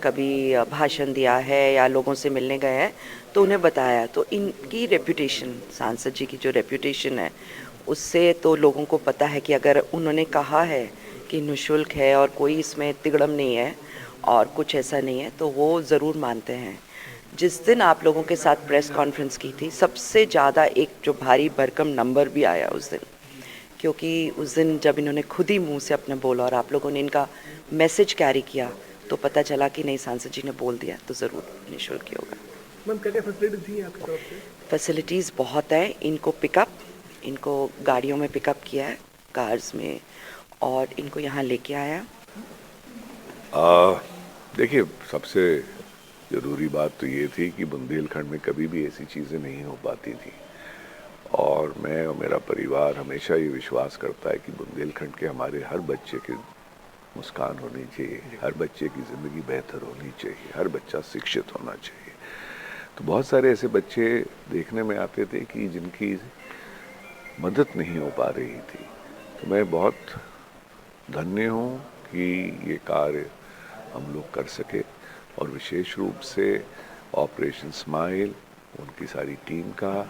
कभी भाषण दिया है या लोगों से मिलने गए हैं तो उन्हें बताया। तो इनकी रेप्यूटेशन, सांसद जी की जो रेप्यूटेशन है उससे तो लोगों को पता है कि अगर उन्होंने कहा है कि निःशुल्क है और कोई इसमें तिगड़म नहीं है और कुछ ऐसा नहीं है तो वो ज़रूर मानते हैं। जिस दिन आप लोगों के साथ प्रेस कॉन्फ्रेंस की थी, सबसे ज़्यादा एक जो भारी भरकम नंबर भी आया उस दिन, क्योंकि उस दिन जब इन्होंने खुद ही मुंह से अपने बोला और आप लोगों ने इनका मैसेज कैरी किया तो पता चला कि नहीं, सांसद जी ने बोल दिया तो ज़रूर निःशुल्क ही होगा। मैम क्या फैसिलिटी थी आपकी तरफ से? फैसिलिटीज़ बहुत है। इनको गाड़ियों में पिकअप किया है, कार्स में, और इनको यहाँ लेके आया। देखिए, सबसे ज़रूरी बात तो ये थी कि बुंदेलखंड में कभी भी ऐसी चीज़ें नहीं हो पाती थी और मैं और मेरा परिवार हमेशा ये विश्वास करता है कि बुंदेलखंड के हमारे हर बच्चे के मुस्कान होनी चाहिए, हर बच्चे की ज़िंदगी बेहतर होनी चाहिए, हर बच्चा शिक्षित होना चाहिए। तो बहुत सारे ऐसे बच्चे देखने में आते थे कि जिनकी मदद नहीं हो पा रही थी। तो मैं बहुत धन्य हूँ कि ये कार्य हम लोग कर सके और विशेष रूप से ऑपरेशन स्माइल, उनकी सारी टीम का,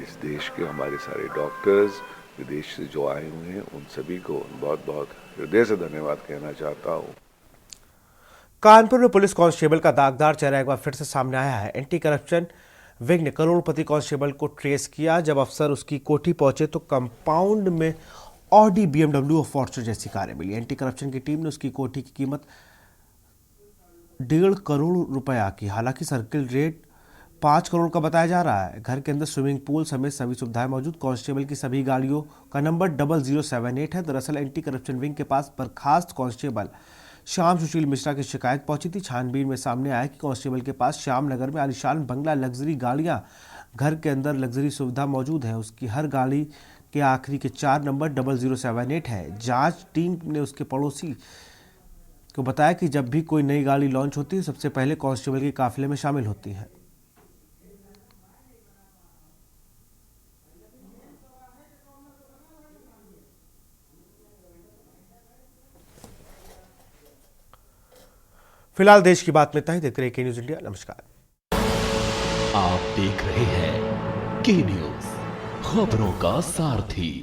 इस देश के हमारे सारे डॉक्टर्स, विदेश से जो आए हुए हैं, उन सभी को बहुत बहुत हृदय से धन्यवाद कहना चाहता हूँ। कानपुर में पुलिस कांस्टेबल का दागदार चेहरा एक बार फिर से सामने आया है। एंटी करप्शन विंग ने करोड़पति कांस्टेबल को ट्रेस किया। जब अफसर उसकी कोठी पहुंचे तो कंपाउंड में ऑडी, BMW और फॉर्च्यूनर जैसी कारें मिली। एंटी करप्शन की टीम ने उसकी कोठी की कीमत 1.5 करोड़ रुपया की। हालांकि सर्किल रेट 5 करोड़ का बताया जा रहा है। घर के अंदर स्विमिंग पूल समेत सभी सुविधाएं मौजूद। कांस्टेबल की सभी गाड़ियों का नंबर 0078 है। दरअसल एंटी करप्शन विंग के पास बर्खास्त कांस्टेबल श्याम सुशील मिश्रा की शिकायत पहुंची थी। छानबीन में सामने आया कि कांस्टेबल के पास श्याम नगर में आलीशान बंगला, लग्जरी गाड़ियां, घर के अंदर लग्जरी सुविधा मौजूद है। उसकी हर गाड़ी के आखिरी के 4 नंबर 0078 है। जांच टीम ने उसके पड़ोसी को बताया कि जब भी कोई नई गाड़ी लॉन्च होती है सबसे पहले कांस्टेबल के काफिले में शामिल होती है। फिलहाल देश की बात में इतना ही। देखते रहिए के न्यूज़ इंडिया। नमस्कार। आप देख रहे हैं के न्यूज़, खबरों का सारथी।